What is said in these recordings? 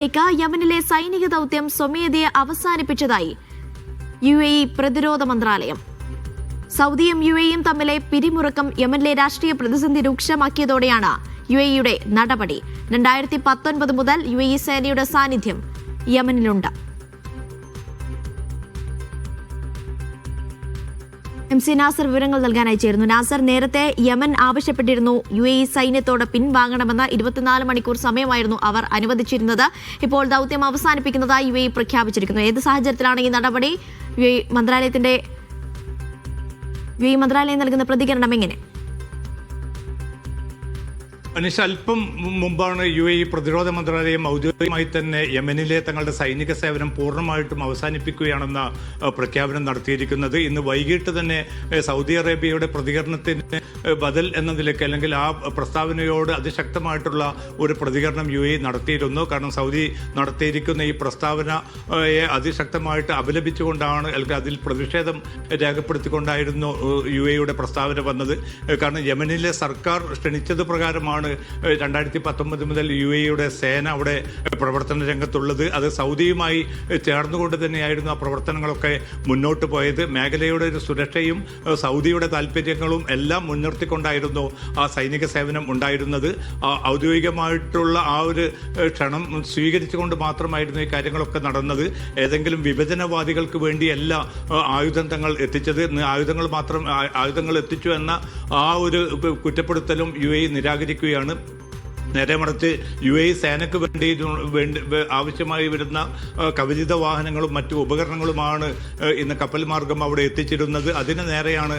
യമനിലെ സൈനിക ദൗത്യം സ്വമേധയെ അവസാനിപ്പിച്ചതായി UAE പ്രതിരോധ മന്ത്രാലയം. സൗദിയും UAEയും തമ്മിലെ പിരിമുറുക്കം യമനിലെ രാഷ്ട്രീയ പ്രതിസന്ധി രൂക്ഷമാക്കിയതോടെയാണ് UAEയുടെ നടപടി. 2019 മുതൽ UAE സേനയുടെ സാന്നിധ്യം യമനിലുണ്ട്. MC നാസർ വിവരങ്ങൾ നൽകാനായി ചേരുന്നു. നാസർ, നേരത്തെ യമൻ ആവശ്യപ്പെട്ടിരുന്നു UAE സൈന്യത്തോട് പിൻവാങ്ങണമെന്ന്. 24 മണിക്കൂർ സമയമായിരുന്നു അവർ അനുവദിച്ചിരുന്നത്. ഇപ്പോൾ ദൗത്യം അവസാനിപ്പിക്കുന്നതായി UAE പ്രഖ്യാപിച്ചിരിക്കുന്നു. ഏത് സാഹചര്യത്തിലാണ് ഈ നടപടി? UAE മന്ത്രാലയം നൽകുന്ന പ്രതികരണം എങ്ങനെ? അനിഷ, അല്പം മുമ്പാണ് UAE പ്രതിരോധ മന്ത്രാലയം ഔദ്യോഗികമായി തന്നെ യമനിലെ തങ്ങളുടെ സൈനിക സേവനം പൂർണ്ണമായിട്ടും അവസാനിപ്പിക്കുകയാണെന്ന പ്രഖ്യാപനം നടത്തിയിരിക്കുന്നത്. ഇന്ന് വൈകിട്ട് തന്നെ സൗദി അറേബ്യയുടെ പ്രതികരണത്തിന് ബദൽ എന്ന നിലയ്ക്ക്, അല്ലെങ്കിൽ ആ പ്രസ്താവനയോട് അതിശക്തമായിട്ടുള്ള ഒരു പ്രതികരണം UAE നടത്തിയിരുന്നു. കാരണം സൗദി നടത്തിയിരിക്കുന്ന ഈ പ്രസ്താവനയെ അതിശക്തമായിട്ട് അപലപിച്ചുകൊണ്ടാണ്, അല്ലെങ്കിൽ അതിൽ പ്രതിഷേധം രേഖപ്പെടുത്തിക്കൊണ്ടായിരുന്നു UAEയുടെ പ്രസ്താവന വന്നത്. കാരണം യമനിലെ സർക്കാർ ക്ഷണിച്ചത് പ്രകാരമാണ് 2019 മുതൽ UAEയുടെ സേന അവിടെ പ്രവർത്തന രംഗത്തുള്ളത്. അത് സൗദിയുമായി ചേർന്നുകൊണ്ട് തന്നെയായിരുന്നു ആ പ്രവർത്തനങ്ങളൊക്കെ മുന്നോട്ട് പോയത്. മേഖലയുടെ ഒരു സുരക്ഷയും സൗദിയുടെ താല്പര്യങ്ങളും എല്ലാം മുൻനിർത്തിക്കൊണ്ടായിരുന്നു ആ സൈനിക സേവനം ഉണ്ടായിരുന്നത്. ഔദ്യോഗികമായിട്ടുള്ള ആ ഒരു ക്ഷണം സ്വീകരിച്ചുകൊണ്ട് മാത്രമായിരുന്നു ഈ കാര്യങ്ങളൊക്കെ നടന്നത്. ഏതെങ്കിലും വിഭജനവാദികൾക്ക് വേണ്ടിയല്ല ആയുധം തങ്ങൾ എത്തിച്ചത്, ആയുധങ്ങൾ എത്തിച്ചു എന്ന ആ ഒരു കുറ്റപ്പെടുത്തലും UAE നിരാകരിക്കുകയാണ്. നേരെ മറിച്ച് UAE സേനയ്ക്ക് വേണ്ടി ആവശ്യമായി വരുന്ന കവചിത വാഹനങ്ങളും മറ്റു ഉപകരണങ്ങളുമാണ് ഇന്ന് കപ്പൽ മാർഗം അവിടെ എത്തിച്ചിരുന്നത്. അതിന് നേരെയാണ്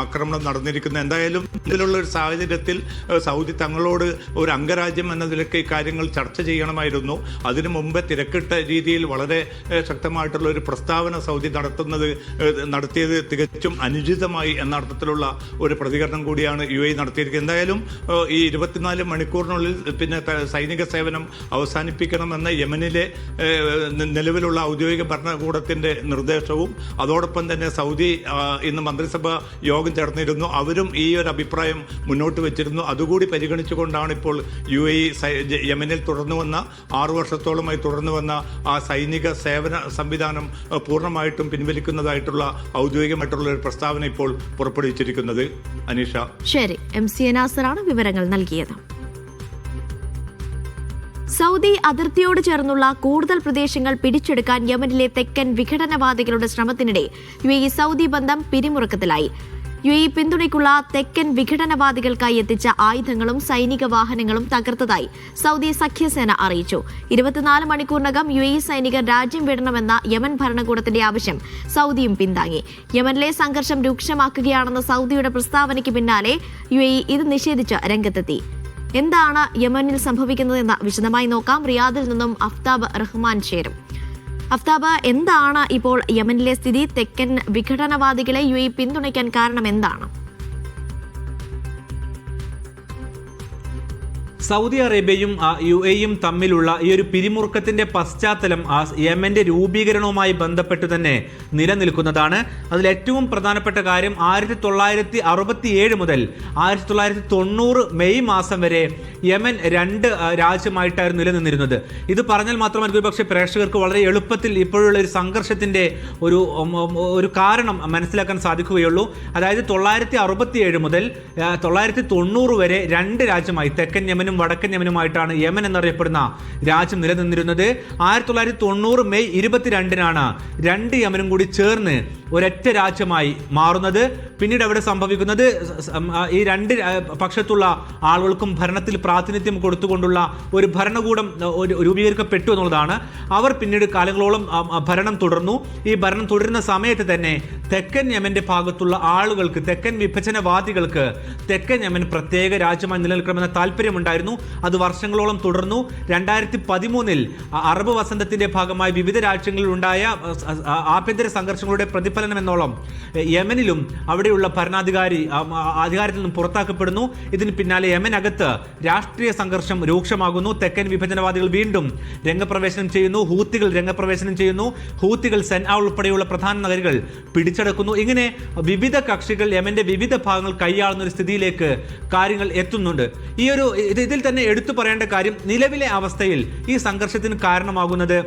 ആക്രമണം നടന്നിരിക്കുന്നത്. എന്തായാലും ഇതിലുള്ള ഒരു സാഹചര്യത്തിൽ സൗദി തങ്ങളോട് ഒരു അംഗരാജ്യം എന്ന നിലയ്ക്ക് കാര്യങ്ങൾ ചർച്ച ചെയ്യണമായിരുന്നു. അതിനു മുമ്പ് തിരക്കിട്ട രീതിയിൽ വളരെ ശക്തമായിട്ടുള്ള ഒരു പ്രസ്താവന സൗദി നടത്തിയത് തികച്ചും അനുചിതമായി എന്ന അർത്ഥത്തിലുള്ള ഒരു പ്രതികരണം കൂടിയാണ് UAE നടത്തിയിരിക്കുന്നത്. എന്തായാലും ഈ 24 മണിക്കൂറിനുള്ളിൽ പിന്നെ സൈനിക സേവനം അവസാനിപ്പിക്കണമെന്ന യമനിലെ നിലവിലുള്ള ഔദ്യോഗിക ഭരണകൂടത്തിന്റെ നിർദ്ദേശവും, അതോടൊപ്പം തന്നെ സൗദി ഇന്ന് മന്ത്രിസഭ യോഗം ചേർന്നിരുന്നു. അവരും ഈ ഒരു അഭിപ്രായം മുന്നോട്ട് വെച്ചിരുന്നു. അതുകൂടി പരിഗണിച്ചുകൊണ്ടാണ് ഇപ്പോൾ UAE യമനിൽ 6 വർഷത്തോളമായി തുടർന്നു വന്ന ആ സൈനിക സേവന സംവിധാനം പൂർണ്ണമായിട്ടും പിൻവലിക്കുന്നതായിട്ടുള്ള ഔദ്യോഗികമായിട്ടുള്ള ഒരു പ്രസ്താവന ഇപ്പോൾ പുറപ്പെടുവിച്ചിരിക്കുന്നത്. അനീഷ. ശരി, MC നാസറാണ് വിവരങ്ങൾ നൽകിയത്. സൗദി അതിർത്തിയോട് ചേർന്നുള്ള കൂടുതൽ പ്രദേശങ്ങൾ പിടിച്ചെടുക്കാൻ യമനിലെ തെക്കൻ വിഘടനവാദികളുടെ ശ്രമത്തിനിടെ UAE സൗദി ബന്ധം പിരിമുറുക്കത്തിലായി. UAE പിന്തുണയ്ക്കുള്ള തെക്കൻ വിഘടനവാദികൾക്കായി എത്തിച്ച ആയുധങ്ങളും സൈനിക വാഹനങ്ങളും തകർത്തതായി സൗദി സഖ്യസേന അറിയിച്ചു. 24 മണിക്കൂറിനകം UAE സൈനികർ രാജ്യം വിടണമെന്ന യമൻ ഭരണകൂടത്തിന്റെ ആവശ്യം സൗദിയും പിന്താങ്ങി. യമനിലെ സംഘർഷം രൂക്ഷമാക്കുകയാണെന്ന സൗദിയുടെ പ്രസ്താവനയ്ക്ക് പിന്നാലെ UAE ഇത് നിഷേധിച്ച് രംഗത്തെത്തി. എന്താണ് യമനിൽ സംഭവിക്കുന്നതെന്ന് വിശദമായി നോക്കാം. റിയാദിൽ നിന്നും അഫ്താബ് റഹ്മാൻ ചേരും. അഫ്താബ്, എന്താണ് ഇപ്പോൾ യമനിലെ സ്ഥിതി? തെക്കൻ വിഘടനവാദികളെ UAE പിന്തുണയ്ക്കാൻ കാരണം എന്താണ്? സൗദി അറേബ്യയും UAEയും തമ്മിലുള്ള ഈ ഒരു പിരിമുറുക്കത്തിന്റെ പശ്ചാത്തലം യമന്റെ രൂപീകരണവുമായി ബന്ധപ്പെട്ട് തന്നെ നിലനിൽക്കുന്നതാണ്. അതിൽ ഏറ്റവും പ്രധാനപ്പെട്ട കാര്യം 1967 മുതൽ 1990 മെയ് മാസം വരെ യമൻ 2 രാജ്യമായിട്ടായിരുന്നു നിലനിന്നിരുന്നത്. ഇത് പറഞ്ഞാൽ മാത്രം എനിക്ക് പക്ഷേ പ്രേക്ഷകർക്ക് വളരെ എളുപ്പത്തിൽ ഇപ്പോഴുള്ള ഒരു സംഘർഷത്തിന്റെ ഒരു കാരണം മനസ്സിലാക്കാൻ സാധിക്കുകയുള്ളൂ. അതായത് 1967 മുതൽ 1990 വരെ 2 രാജ്യമായി തെക്കൻ യമനും വടക്കൻ യമനുമായിട്ടാണ് യമൻ എന്നറിയപ്പെടുന്ന രാജ്യം നിലനിന്നിരുന്നത്. 1990 മെയ് 22-നാണ് 2 യമനും കൂടി ചേർന്ന് ഒരൊറ്റ രാജ്യമായി മാറുന്നത്. പിന്നീട് അവിടെ സംഭവിക്കുന്നത് ഈ 2 പക്ഷത്തുള്ള ആളുകൾക്കും ഭരണത്തിൽ പ്രാതിനിധ്യം കൊടുത്തുകൊണ്ടുള്ള ഒരു ഭരണകൂടം രൂപീകരിക്കപ്പെട്ടു എന്നുള്ളതാണ്. അവർ പിന്നീട് കാലങ്ങളോളം ഭരണം തുടർന്നു. ഈ ഭരണം തുടരുന്ന സമയത്ത് തന്നെ തെക്കൻ യമന്റെ ഭാഗത്തുള്ള ആളുകൾക്ക്, തെക്കൻ വിഭജനവാദികൾക്ക് തെക്കൻ യമൻ പ്രത്യേക രാജ്യമായി നിലനിൽക്കണമെന്ന താല്പര്യമുണ്ടായിരുന്നു. അത് വർഷങ്ങളോളം തുടർന്നു. 2013-ൽ അറബ് വസന്തത്തിന്റെ ഭാഗമായി വിവിധ രാജ്യങ്ങളിൽ ഉണ്ടായ ആഭ്യന്തര സംഘർഷങ്ങളുടെ പ്രതിഫലനം എന്നോളം യമനിലും അവിടെയുള്ള അധികാരത്തിൽ നിന്നും പുറത്താക്കപ്പെടുന്നു. ഇതിന് പിന്നാലെ യമനകത്ത് രാഷ്ട്രീയ സംഘർഷം രൂക്ഷമാകുന്നു. തെക്കൻ വിഭജനവാദികൾ വീണ്ടും രംഗപ്രവേശനം ചെയ്യുന്നു. ഹൂത്തികൾ രംഗപ്രവേശനം ചെയ്യുന്നു. ഹൂത്തികൾ സെൻആ ഉൾപ്പെടെയുള്ള പ്രധാന നഗരികൾ പിടിച്ചെടുക്കുന്നു. പിടിച്ചടക്കുന്നു. ഇങ്ങനെ വിവിധ കക്ഷികൾ യമന്റെ വിവിധ ഭാഗങ്ങൾ കൈയാളുന്ന ഒരു സ്ഥിതിയിലേക്ക് കാര്യങ്ങൾ എത്തുന്നുണ്ട്. ഇതിൽ തന്നെ എടുത്തു പറയേണ്ട കാര്യം, നിലവിലെ അവസ്ഥയിൽ ഈ സംഘർഷത്തിന് കാരണമാകുന്നത്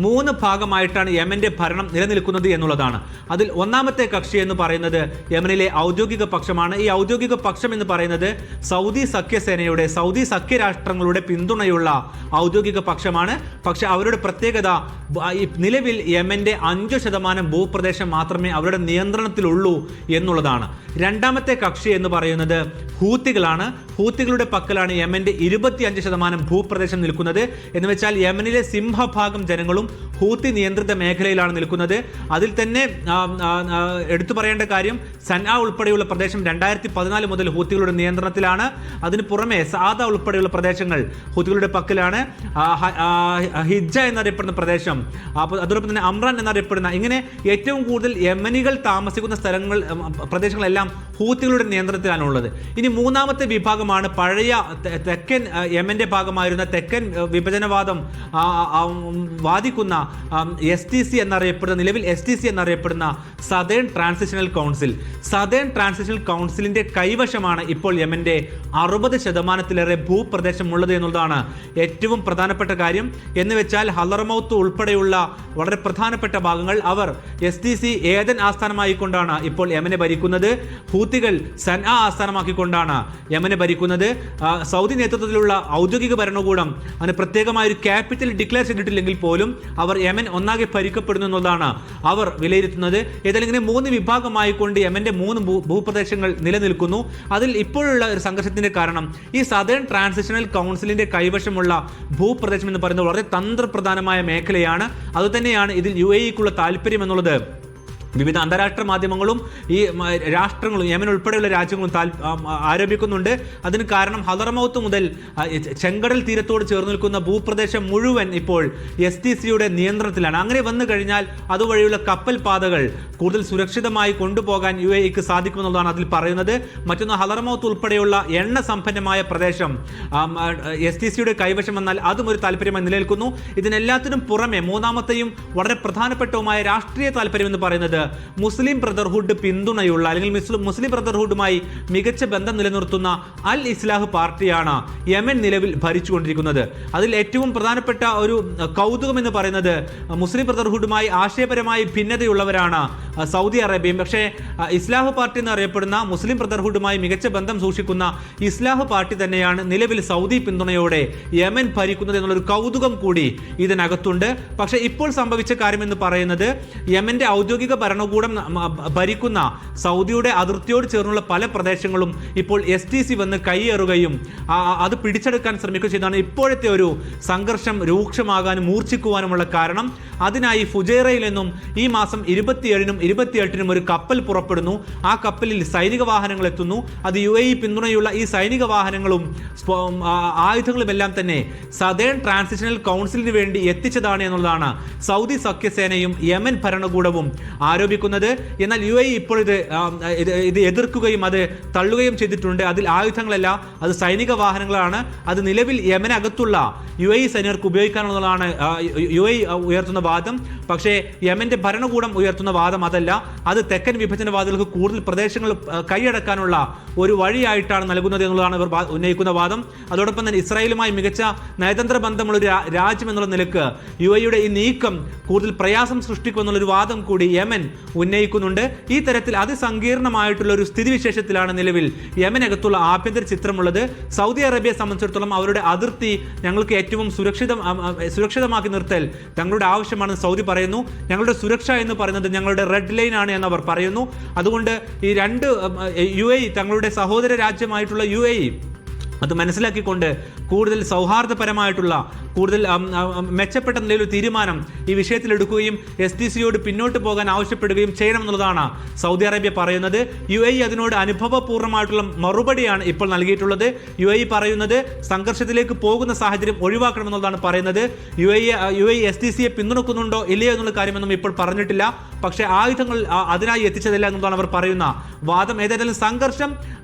3 ഭാഗമായിട്ടാണ് യമന്റെ ഭരണം നിലനിൽക്കുന്നത് എന്നുള്ളതാണ്. അതിൽ ഒന്നാമത്തെ കക്ഷി എന്ന് പറയുന്നത് യമനിലെ ഔദ്യോഗിക പക്ഷമാണ്. ഈ ഔദ്യോഗിക പക്ഷം എന്ന് പറയുന്നത് സൗദി സഖ്യസേനയുടെ, സൗദി സഖ്യരാഷ്ട്രങ്ങളുടെ പിന്തുണയുള്ള ഔദ്യോഗിക പക്ഷമാണ്. പക്ഷെ അവരുടെ പ്രത്യേകത, നിലവിൽ യമന്റെ 5% ഭൂപ്രദേശം മാത്രമേ അവരുടെ നിയന്ത്രണത്തിലുള്ളൂ എന്നുള്ളതാണ്. രണ്ടാമത്തെ കക്ഷി എന്ന് പറയുന്നത് ഹൂത്തികളാണ്. ഹൂത്തികളുടെ പക്കലാണ് യമന്റെ 25% ഭൂപ്രദേശം നിൽക്കുന്നത്. എന്ന് വെച്ചാൽ യമനിലെ സിംഹഭാഗം ജനങ്ങളും ഹൂത്തി നിയന്ത്രിത മേഖലയിലാണ് നിൽക്കുന്നത്. അതിൽ തന്നെ എടുത്തു പറയേണ്ട കാര്യം, സൻആ ഉൾപ്പെടെയുള്ള പ്രദേശം 2014 മുതൽ ഹൂത്തികളുടെ നിയന്ത്രണത്തിലാണ്. അതിന് പുറമെ സാദ ഉൾപ്പെടെയുള്ള പ്രദേശങ്ങൾ ഹൂത്തികളുടെ പക്കലാണ്. ഹിജ്ജ എന്നറിയപ്പെടുന്ന പ്രദേശം, അതോടൊപ്പം തന്നെ അമ്രാൻ എന്നറിയപ്പെടുന്ന, ഇങ്ങനെ ഏറ്റവും കൂടുതൽ യമനികൾ താമസിക്കുന്ന പ്രദേശങ്ങളെല്ലാം ഹൂത്തികളുടെ നിയന്ത്രണത്തിലാണുള്ളത്. ഇനി മൂന്നാമത്തെ വിഭാഗമാണ് പഴയ തെക്കൻ യമന്റെ ഭാഗമായിരുന്ന തെക്കൻ വിഭജനവാദം വാദിക്കുന്ന STC എന്നറിയപ്പെടുന്ന, നിലവിൽ STC എന്നറിയപ്പെടുന്ന southern transitional council. Southern transitional കൗൺസിലിന്റെ കൈവശമാണ് ഇപ്പോൾ യമന്റെ 60%-ലേറെ ഭൂപ്രദേശം ഉള്ളത് എന്നുള്ളതാണ് ഏറ്റവും പ്രധാനപ്പെട്ട കാര്യം. എന്ന് വെച്ചാൽ ഹലറമൗത്ത് ഉൾപ്പെടെയുള്ള വളരെ പ്രധാനപ്പെട്ട ഭാഗങ്ങൾ അവർ STC ഏദൻ ആസ്ഥാനമായിക്കൊണ്ടാണ് ഇപ്പോൾ യമനെ ഭരിക്കുന്നത്. ഹൂത്തികൾ സൻആ ആസ്ഥാനമാക്കിക്കൊണ്ടാണ് യമനെ ഭരിക്കുന്നത്. സൗദി നേതൃത്വത്തിലുള്ള ഔദ്യോഗിക ഭരണകൂടം അതിന് പ്രത്യേകമായ ഒരു ക്യാപിറ്റൽ ഡിക്ലെയർ ചെയ്തിട്ടില്ലെങ്കിൽ പോലും അവർ യമൻ ഒന്നാകെ ഭരിക്കപ്പെടുന്നു എന്നതാണ് അവർ വിലയിരുത്തുന്നത്. ഏതായാലും ഇങ്ങനെ 3 വിഭാഗമായിക്കൊണ്ട് യമന്റെ 3 ഭൂപ്രദേശങ്ങൾ നിലനിൽക്കുന്നു. അതിൽ ഇപ്പോഴുള്ള ഒരു സംഘർഷത്തിന്റെ കാരണം ഈ സദേൺ ട്രാൻസിഷണൽ കൗൺസിലിന്റെ കൈവശമുള്ള ഭൂപ്രദേശം എന്ന് പറയുന്നത് വളരെ തന്ത്രപ്രധാനമായ മേഖലയാണ്. അതുതന്നെയാണ് ഇതിൽ UAE-ക്കുള്ള താല്പര്യം എന്നുള്ളത് വിവിധ അന്താരാഷ്ട്ര മാധ്യമങ്ങളും ഈ രാഷ്ട്രങ്ങളും യമൻ ഉൾപ്പെടെയുള്ള രാജ്യങ്ങളും ആരോപിക്കുന്നുണ്ട്. അതിന് കാരണം ഹലറമൗത്ത് മുതൽ ചെങ്കടൽ തീരത്തോട് ചേർന്ന് നിൽക്കുന്ന ഭൂപ്രദേശം മുഴുവൻ ഇപ്പോൾ STCയുടെ നിയന്ത്രണത്തിലാണ്. അങ്ങനെ വന്നു കഴിഞ്ഞാൽ അതുവഴിയുള്ള കപ്പൽ പാതകൾ കൂടുതൽ സുരക്ഷിതമായി കൊണ്ടുപോകാൻ UAE-ക്ക് സാധിക്കുമെന്നുള്ളതാണ് അതിൽ പറയുന്നത്. മറ്റൊന്ന്, ഹലറമൗത്ത് ഉൾപ്പെടെയുള്ള എണ്ണ സമ്പന്നമായ പ്രദേശം STCയുടെ കൈവശം വന്നാൽ അതും ഒരു താല്പര്യമായി നിലനിൽക്കുന്നു. ഇതിനെല്ലാത്തിനും പുറമെ മൂന്നാമത്തെയും വളരെ പ്രധാനപ്പെട്ടതുമായ രാഷ്ട്രീയ താല്പര്യം എന്ന് പറയുന്നത് മുസ്ലിം ബ്രദർഹുഡ് പിന്തുണയുള്ള, അല്ലെങ്കിൽ മുസ്ലിം ബ്രദർഹുഡുമായി മികച്ച ബന്ധം നിലനിർത്തുന്ന അൽ ഇസ്ലാഹ് പാർട്ടിയാണ് യമൻ നിലവിൽ ഭരിച്ചുകൊണ്ടിരിക്കുന്നത്. അതിൽ ഏറ്റവും പ്രധാനപ്പെട്ട ഒരു കൗതുകം എന്ന് പറയുന്നത് മുസ്ലിം ബ്രദർഹുഡുമായി ആശയപരമായി ഭിന്നതയുള്ളവരാണ് സൗദി അറേബ്യയും. പക്ഷേ ഇസ്ലാഹ് പാർട്ടി എന്നറിയപ്പെടുന്ന മുസ്ലിം ബ്രദർഹുഡുമായി മികച്ച ബന്ധം സൂക്ഷിക്കുന്ന ഇസ്ലാഹ് പാർട്ടി തന്നെയാണ് നിലവിൽ സൗദി പിന്തുണയോടെ യമൻ ഭരിക്കുന്നത് എന്നുള്ളൊരു കൗതുകം കൂടി ഇതിനകത്തുണ്ട്. പക്ഷേ ഇപ്പോൾ സംഭവിച്ച കാര്യം എന്ന് പറയുന്നത് യമന്റെ ഔദ്യോഗിക ഭരണകൂടം ഭരിക്കുന്ന സൗദിയുടെ അതിർത്തിയോട് ചേർന്നുള്ള പല പ്രദേശങ്ങളും ഇപ്പോൾ STC വന്ന് കൈയേറുകയും അത് പിടിച്ചെടുക്കാൻ ശ്രമിക്കുകയും ചെയ്താണ് ഇപ്പോഴത്തെ ഒരു സംഘർഷം രൂക്ഷമാകാനും മൂർച്ഛിക്കുവാനുമുള്ള കാരണം. അതിനായി ഫുജൈറയിൽ നിന്നും ഈ മാസം 27-നും 28-നും ഒരു കപ്പൽ പുറപ്പെടുന്നു. ആ കപ്പലിൽ സൈനിക വാഹനങ്ങൾ എത്തുന്നു. അത് UAE പിന്തുണയുള്ള ഈ സൈനിക വാഹനങ്ങളും ആയുധങ്ങളും എല്ലാം തന്നെ സദേൺ ട്രാൻസിഷണൽ കൗൺസിലിന് വേണ്ടി എത്തിച്ചതാണ് എന്നുള്ളതാണ് സൗദി സഖ്യസേനയും യമൻ ഭരണകൂടവും ആരോപിക്കുന്നത്. എന്നാൽ UAE ഇപ്പോൾ ഇത് എതിർക്കുകയും അത് തള്ളുകയും ചെയ്തിട്ടുണ്ട്. അതിൽ ആയുധങ്ങളല്ല, അത് സൈനിക വാഹനങ്ങളാണ്. അത് നിലവിൽ യമനകത്തുള്ള UAE സൈനികർക്ക് ഉപയോഗിക്കാനുള്ളതാണ് UAE ഉയർത്തുന്ന വാദം. പക്ഷേ യമന്റെ ഭരണകൂടം ഉയർത്തുന്ന വാദം അതല്ല. അത് തെക്കൻ വിഭജനവാദികൾക്ക് കൂടുതൽ പ്രദേശങ്ങൾ കൈയടക്കാനുള്ള ഒരു വഴിയായിട്ടാണ് നൽകുന്നത് എന്നുള്ളതാണ് ഇവർ ഉന്നയിക്കുന്ന വാദം. അതോടൊപ്പം തന്നെ ഇസ്രായേലുമായി മികച്ച നയതന്ത്ര ബന്ധമുള്ള ഒരു രാജ്യം എന്നുള്ള നിലക്ക് UAE-യുടെ ഈ നീക്കം കൂടുതൽ പ്രയാസം സൃഷ്ടിക്കുമെന്നുള്ളൊരു വാദം കൂടി യമൻ ഉന്നയിക്കുന്നുണ്ട്. ഈ തരത്തിൽ അതിസങ്കീർണമായിട്ടുള്ള ഒരു സ്ഥിതിവിശേഷത്തിലാണ് നിലവിൽ യമനകത്തുള്ള ആഭ്യന്തര ചിത്രമുള്ളത്. സൗദി അറേബ്യയെ സംബന്ധിച്ചിടത്തോളം അവരുടെ അതിർത്തി ഞങ്ങൾക്ക് ഏറ്റവും സുരക്ഷിതമാക്കി നിർത്തൽ തങ്ങളുടെ ആവശ്യമാണെന്ന് സൗദി പറയുന്നു. ഞങ്ങളുടെ സുരക്ഷ എന്ന് പറയുന്നത് ഞങ്ങളുടെ റെഡ് ലൈൻ ആണ് എന്നവർ പറയുന്നു. അതുകൊണ്ട് ഈ UAE തങ്ങളുടെ സഹോദര രാജ്യമായിട്ടുള്ള UAE അത് മനസ്സിലാക്കിക്കൊണ്ട് കൂടുതൽ സൗഹാർദ്ദപരമായിട്ടുള്ള, കൂടുതൽ മെച്ചപ്പെട്ട നിലയിലൊരു തീരുമാനം ഈ വിഷയത്തിൽ എടുക്കുകയും STCയോട് പിന്നോട്ട് പോകാൻ ആവശ്യപ്പെടുകയും ചെയ്യണമെന്നുള്ളതാണ് സൗദി അറേബ്യ പറയുന്നത്. UAE അതിനോട് അനുഭവപൂർണ്ണമായിട്ടുള്ള മറുപടിയാണ് ഇപ്പോൾ നൽകിയിട്ടുള്ളത്. UAE പറയുന്നത് സംഘർഷത്തിലേക്ക് പോകുന്ന സാഹചര്യം ഒഴിവാക്കണമെന്നുള്ളതാണ് പറയുന്നത്. UAE STCയെ പിന്തുണക്കുന്നുണ്ടോ ഇല്ലയോ എന്നുള്ള കാര്യമൊന്നും ഇപ്പോൾ പറഞ്ഞിട്ടില്ല. പക്ഷേ ആയുധങ്ങൾ അതിനായി എത്തിച്ചതല്ല എന്നതാണ് അവർ പറയുന്ന വാദം. ഏതായാലും സംഘർഷം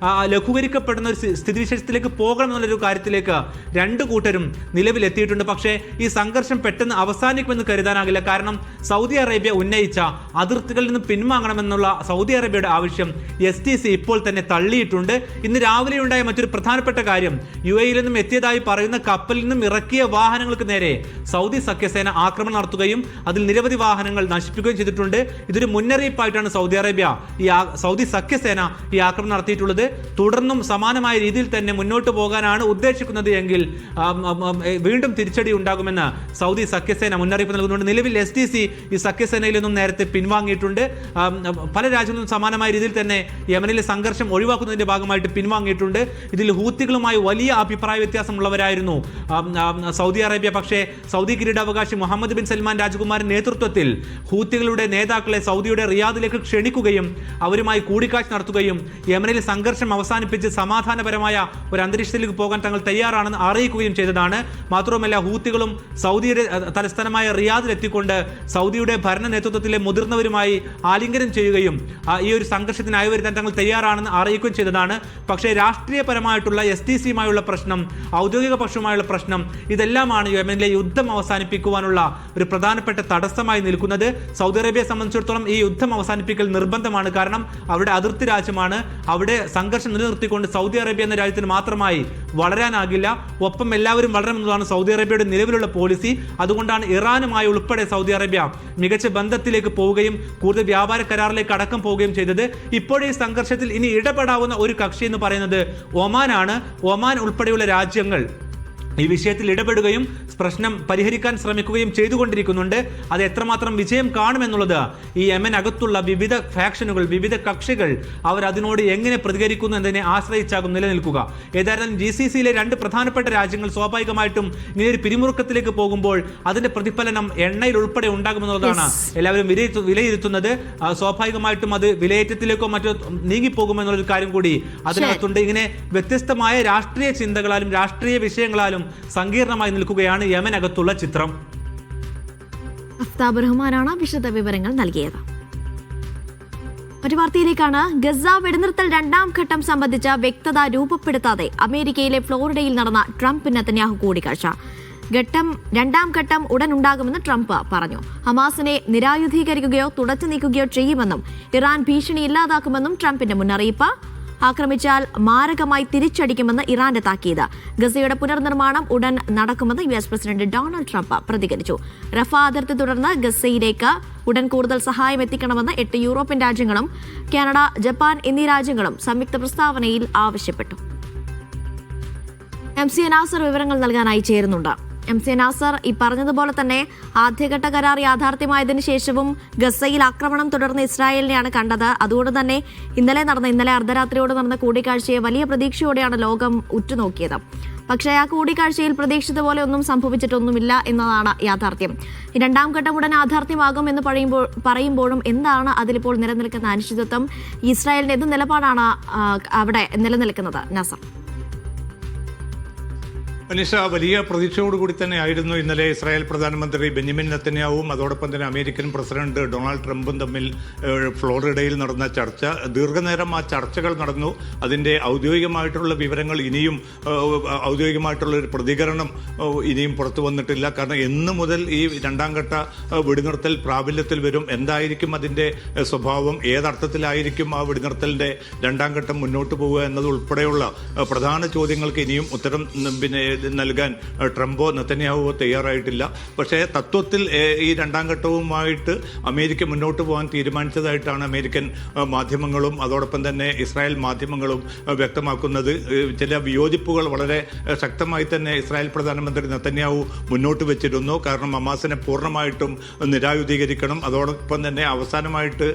ലഘൂകരിക്കപ്പെടുന്ന ഒരു സ്ഥിതിവിശേഷത്തിലേക്ക് പോകണം എന്നുള്ളൊരു കാര്യത്തിലേക്ക് രണ്ടു കൂട്ടരും നിലവിലെത്തിയിട്ടുണ്ട്. പക്ഷേ ഈ സംഘർഷം പെട്ടെന്ന് അവസാനിക്കുമെന്ന് കരുതാനാകില്ല. കാരണം സൗദി അറേബ്യ ഉന്നയിച്ച അതിർത്തികളിൽ നിന്ന് പിൻവാങ്ങണമെന്നുള്ള സൗദി അറേബ്യയുടെ ആവശ്യം STC ഇപ്പോൾ തന്നെ തള്ളിയിട്ടുണ്ട്. ഇന്ന് രാവിലെ ഉണ്ടായ മറ്റൊരു പ്രധാനപ്പെട്ട കാര്യം, UAE-യിൽ നിന്നും എത്തിയതായി പറയുന്ന കപ്പലിൽ നിന്നും ഇറക്കിയ വാഹനങ്ങൾക്ക് നേരെ സൗദി സഖ്യസേന ആക്രമണം നടത്തുകയും അതിൽ നിരവധി വാഹനങ്ങൾ നശിപ്പിക്കുകയും ചെയ്തിട്ടുണ്ട്. ഇതൊരു മുന്നറിയിപ്പായിട്ടാണ് സൗദി സഖ്യസേന ഈ ആക്രമണം നടത്തിയിട്ടുള്ളത്. തുടർന്നും സമാനമായ രീതിയിൽ തന്നെ മുന്നോട്ട് പോകാനാണ് ഉദ്ദേശിക്കുന്നത് എങ്കിൽ വീണ്ടും തിരിച്ചടി ഉണ്ടാകുമെന്ന് സൗദി സഖ്യസേന മുന്നറിയിപ്പ് നൽകുന്നുണ്ട്. നിലവിൽ STC ഈ സഖ്യസേനയിൽ നിന്നും നേരത്തെ പിൻവാങ്ങിയിട്ടുണ്ട്. പല രാജ്യങ്ങളും സമാനമായ രീതിയിൽ തന്നെ യമനിലെ സംഘർഷം ഒഴിവാക്കുന്നതിന്റെ ഭാഗമായിട്ട് പിൻവാങ്ങിയിട്ടുണ്ട്. ഇതിൽ ഹൂത്തികളുമായി വലിയ അഭിപ്രായ വ്യത്യാസമുള്ളവരായിരുന്നു സൗദി അറേബ്യ. പക്ഷേ സൗദി കിരീടാവകാശി മുഹമ്മദ് ബിൻ സൽമാൻ രാജകുമാരൻ നേതൃത്വത്തിൽ ഹൂത്തികളുടെ നേതാക്കളെ സൗദിയുടെ റിയാദിലേക്ക് ക്ഷണിക്കുകയും അവരുമായി കൂടിക്കാഴ്ച നടത്തുകയും യമനിലെ സംഘർഷം അവസാനിപ്പിച്ച് സമാധാനപരമായ ഒരു അന്തരീക്ഷത്തിലേക്ക് പോകാൻ തങ്ങൾ തയ്യാറാണെന്ന് അറിയിക്കുകയും ചെയ്തതാണ്. മാത്രവുമല്ല ഹൂത്തികളും സൗദിയുടെ തലസ്ഥാനമായ റിയാദിൽ എത്തിക്കൊണ്ട് സൗദിയുടെ ഭരണ നേതൃത്വത്തിലെ മുതിർന്നവരുമായി ആലിംഗനം ചെയ്യുകയും ഈ ഒരു സംഘർഷത്തിന് അയവരുത്താൻ തങ്ങൾ തയ്യാറാണെന്ന് അറിയിക്കുകയും ചെയ്തതാണ്. പക്ഷേ രാഷ്ട്രീയപരമായിട്ടുള്ള STC-യുമായുള്ള പ്രശ്നം, ഔദ്യോഗിക പക്ഷവുമായുള്ള പ്രശ്നം, ഇതെല്ലാമാണ് യമനിലെ യുദ്ധം അവസാനിപ്പിക്കുവാനുള്ള ഒരു പ്രധാനപ്പെട്ട തടസ്സമായി നിൽക്കുന്നത്. സൗദി അറേബ്യയെ സംബന്ധിച്ചിടത്തോളം ഈ യുദ്ധം അവസാനിപ്പിക്കൽ നിർബന്ധമാണ്. കാരണം അവിടെ അതിർത്തി രാജ്യമാണ്. അവിടെ സംഘർഷം നിലനിർത്തിക്കൊണ്ട് സൗദി അറേബ്യ എന്ന രാജ്യത്തിന് മാത്രമായി വളരാനാകില്ല. ഒപ്പം എല്ലാവരും വളരണമെന്നതാണ് സൗദി അറേബ്യയുടെ നിലവിലുള്ള പോളിസി. അതുകൊണ്ടാണ് ഇറാനുമായി ഉൾപ്പെടെ സൗദി അറേബ്യ മികച്ച ബന്ധത്തിലേക്ക് പോവുകയും കൂടുതൽ വ്യാപാര കരാറിലേക്ക് അടക്കം പോവുകയും ചെയ്തത്. ഇപ്പോഴേ ഈ സംഘർഷത്തിൽ ഇനി ഇടപെടാവുന്ന ഒരു കക്ഷി എന്ന് പറയുന്നത് ഒമാനാണ്. ഒമാൻ ഉൾപ്പെടെയുള്ള രാജ്യങ്ങൾ ഈ വിഷയത്തിൽ ഇടപെടുകയും പ്രശ്നം പരിഹരിക്കാൻ ശ്രമിക്കുകയും ചെയ്തുകൊണ്ടിരിക്കുന്നുണ്ട്. അത് എത്രമാത്രം വിജയം കാണുമെന്നുള്ളത് ഈ യമൻ അകത്തുള്ള വിവിധ ഫാക്ഷനുകൾ, വിവിധ കക്ഷികൾ അവർ അതിനോട് എങ്ങനെ പ്രതികരിക്കുന്നു എന്നതിനെ ആശ്രയിച്ചാകും നിലനിൽക്കുക. ഏതായാലും GCC-യിലെ രണ്ട് പ്രധാനപ്പെട്ട രാജ്യങ്ങൾ സ്വാഭാവികമായിട്ടും ഇങ്ങനെ ഒരു പിരിമുറുക്കത്തിലേക്ക് പോകുമ്പോൾ അതിന്റെ പ്രതിഫലനം എണ്ണയിൽ ഉൾപ്പെടെ ഉണ്ടാകുമെന്നുള്ളതാണ് എല്ലാവരും വിലയിരുത്തുന്നത്. സ്വാഭാവികമായിട്ടും അത് വിലയേറ്റത്തിലേക്കോ മറ്റോ നീങ്ങിപ്പോകുമെന്നുള്ളൊരു കാര്യം കൂടി അതിനകത്തുണ്ട്. ഇങ്ങനെ വ്യത്യസ്തമായ രാഷ്ട്രീയ ചിന്തകളാലും രാഷ്ട്രീയ വിഷയങ്ങളാലും സങ്കീർണമായി നിൽക്കുകയാണ് യമനകത്തുള്ള ചിത്രം. അഫ്താബ് റഹ്മാനാണ് വിശദ വിവരങ്ങൾ നൽകിയത്. ഒരു വാർത്തയിലേക്കാണ്. ഗസ വെടിനിർത്തൽ രണ്ടാം ഘട്ടം സംബന്ധിച്ച വ്യക്തത രൂപപ്പെടുത്താതെ അമേരിക്കയിലെ ഫ്ലോറിഡയിൽ നടന്ന ട്രംപ് നെതന്യാഹു കൂടിക്കാഴ്ച. രണ്ടാം ഘട്ടം ഉടൻ ഉണ്ടാകുമെന്ന് ട്രംപ് പറഞ്ഞു. ഹമാസിനെ നിരായുധീകരിക്കുകയോ തുടച്ചു നീക്കുകയോ ചെയ്യുമെന്നും ഇറാൻ ഭീഷണി ഇല്ലാതാക്കുമെന്നും ട്രംപിന്റെ മുന്നറിയിപ്പ്. ആക്രമിച്ചാൽ മാരകമായി തിരിച്ചടിക്കുമെന്ന് ഇറാന്റെ താക്കീത്. ഗസയുടെ പുനർനിർമ്മാണം ഉടൻ നടക്കുമെന്ന് US പ്രസിഡന്റ് ഡൊണാൾഡ് ട്രംപ് പ്രതികരിച്ചു. റഫ അതിർത്തി തുടർന്ന് ഗസയിലേക്ക് ഉടൻ കൂടുതൽ സഹായം എത്തിക്കണമെന്ന് 8 യൂറോപ്യൻ രാജ്യങ്ങളും കാനഡ, ജപ്പാൻ എന്നീ രാജ്യങ്ങളും സംയുക്ത പ്രസ്താവനയിൽ ആവശ്യപ്പെട്ടു. MC നാസർ വിവരങ്ങൾ നൽകാനായി ചേരുന്നുണ്ട്. MC നാസർ, ഈ പറഞ്ഞതുപോലെ തന്നെ ആദ്യഘട്ട കരാർ യാഥാർത്ഥ്യമായതിനു ശേഷവും ഗസയിൽ ആക്രമണം തുടർന്ന് ഇസ്രായേലിനെയാണ് കണ്ടത്. അതുകൊണ്ട് തന്നെ ഇന്നലെ അർദ്ധരാത്രിയോട് നടന്ന കൂടിക്കാഴ്ചയെ വലിയ പ്രതീക്ഷയോടെയാണ് ലോകം ഉറ്റുനോക്കിയത്. പക്ഷേ ആ കൂടിക്കാഴ്ചയിൽ പ്രതീക്ഷിച്ച പോലെ ഒന്നും സംഭവിച്ചിട്ടൊന്നുമില്ല എന്നതാണ് യാഥാർത്ഥ്യം. രണ്ടാം ഘട്ടം ഉടൻ യാഥാർത്ഥ്യമാകും എന്ന് പറയുമ്പോഴും എന്താണ് അതിലിപ്പോൾ നിലനിൽക്കുന്ന അനിശ്ചിതത്വം? ഇസ്രായേലിന്റെ എന്ത് നിലപാടാണ് അവിടെ നിലനിൽക്കുന്നത്? നസർ. അനിഷ, വലിയ പ്രതീക്ഷയോടുകൂടി തന്നെ ആയിരുന്നു ഇന്നലെ ഇസ്രായേൽ പ്രധാനമന്ത്രി ബെന്യാമിൻ നെതന്യാഹുവും അതോടൊപ്പം തന്നെ അമേരിക്കൻ പ്രസിഡന്റ് ഡൊണാൾഡ് ട്രംപും തമ്മിൽ ഫ്ലോറിഡയിൽ നടന്ന ചർച്ച. ദീർഘനേരം ആ ചർച്ചകൾ നടന്നു. അതിൻ്റെ ഔദ്യോഗികമായിട്ടുള്ള വിവരങ്ങൾ ഇനിയും, ഔദ്യോഗികമായിട്ടുള്ള ഒരു പ്രതികരണം ഇനിയും പുറത്തു വന്നിട്ടില്ല. കാരണം എന്ന് മുതൽ ഈ രണ്ടാം ഘട്ട വെടിനിർത്തൽ പ്രാബല്യത്തിൽ വരും, എന്തായിരിക്കും അതിൻ്റെ സ്വഭാവം, ഏതർത്ഥത്തിലായിരിക്കും ആ വെടിനിർത്തലിൻ്റെ രണ്ടാം ഘട്ടം മുന്നോട്ട് പോവുക എന്നതുൾപ്പെടെയുള്ള പ്രധാന ചോദ്യങ്ങൾക്ക് ഇനിയും ഉത്തരം നൽകാൻ ട്രംപോ നെതന്യാഹുവോ തയ്യാറായിട്ടില്ല. പക്ഷേ തത്വത്തിൽ ഈ രണ്ടാം ഘട്ടവുമായിട്ട് അമേരിക്ക മുന്നോട്ട് പോകാൻ തീരുമാനിച്ചതായിട്ടാണ് അമേരിക്കൻ മാധ്യമങ്ങളും അതോടൊപ്പം തന്നെ ഇസ്രായേൽ മാധ്യമങ്ങളും വ്യക്തമാക്കുന്നത്. ചില വിയോജിപ്പുകൾ വളരെ ശക്തമായി തന്നെ ഇസ്രായേൽ പ്രധാനമന്ത്രി നെതന്യാഹു മുന്നോട്ട് വെച്ചിരുന്നു. കാരണം ഹമാസിനെ പൂർണ്ണമായിട്ടും നിരായുധീകരിക്കണം, അതോടൊപ്പം തന്നെ അവസാനമായിട്ട്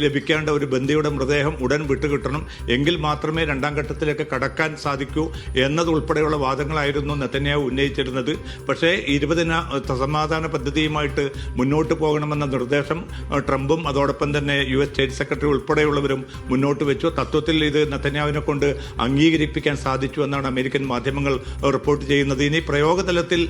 ലഭിക്കേണ്ട ഒരു ബന്ദിയുടെ മൃതദേഹം ഉടൻ വിട്ടുകിട്ടണം, എങ്കിൽ മാത്രമേ രണ്ടാം ഘട്ടത്തിലേക്ക് കടക്കാൻ സാധിക്കൂ എന്നതുൾപ്പെടെയുള്ള വാദങ്ങളായിരുന്നു ആവശ്യമായിരുന്നു നെതന്യാഹു ഉന്നയിച്ചിരുന്നത്. പക്ഷേ 20 സമാധാന പദ്ധതിയുമായിട്ട് മുന്നോട്ട് പോകണമെന്ന നിർദ്ദേശം ട്രംപും അതോടൊപ്പം തന്നെ US സ്റ്റേറ്റ് സെക്രട്ടറി ഉൾപ്പെടെയുള്ളവരും മുന്നോട്ട് വെച്ചു. തത്വത്തിൽ ഇത് നെതന്യാഹുവിനെ കൊണ്ട് അംഗീകരിപ്പിക്കാൻ സാധിച്ചു എന്നാണ് അമേരിക്കൻ മാധ്യമങ്ങൾ റിപ്പോർട്ട് ചെയ്യുന്നത്. ഇനി പ്രയോഗതലത്തിൽ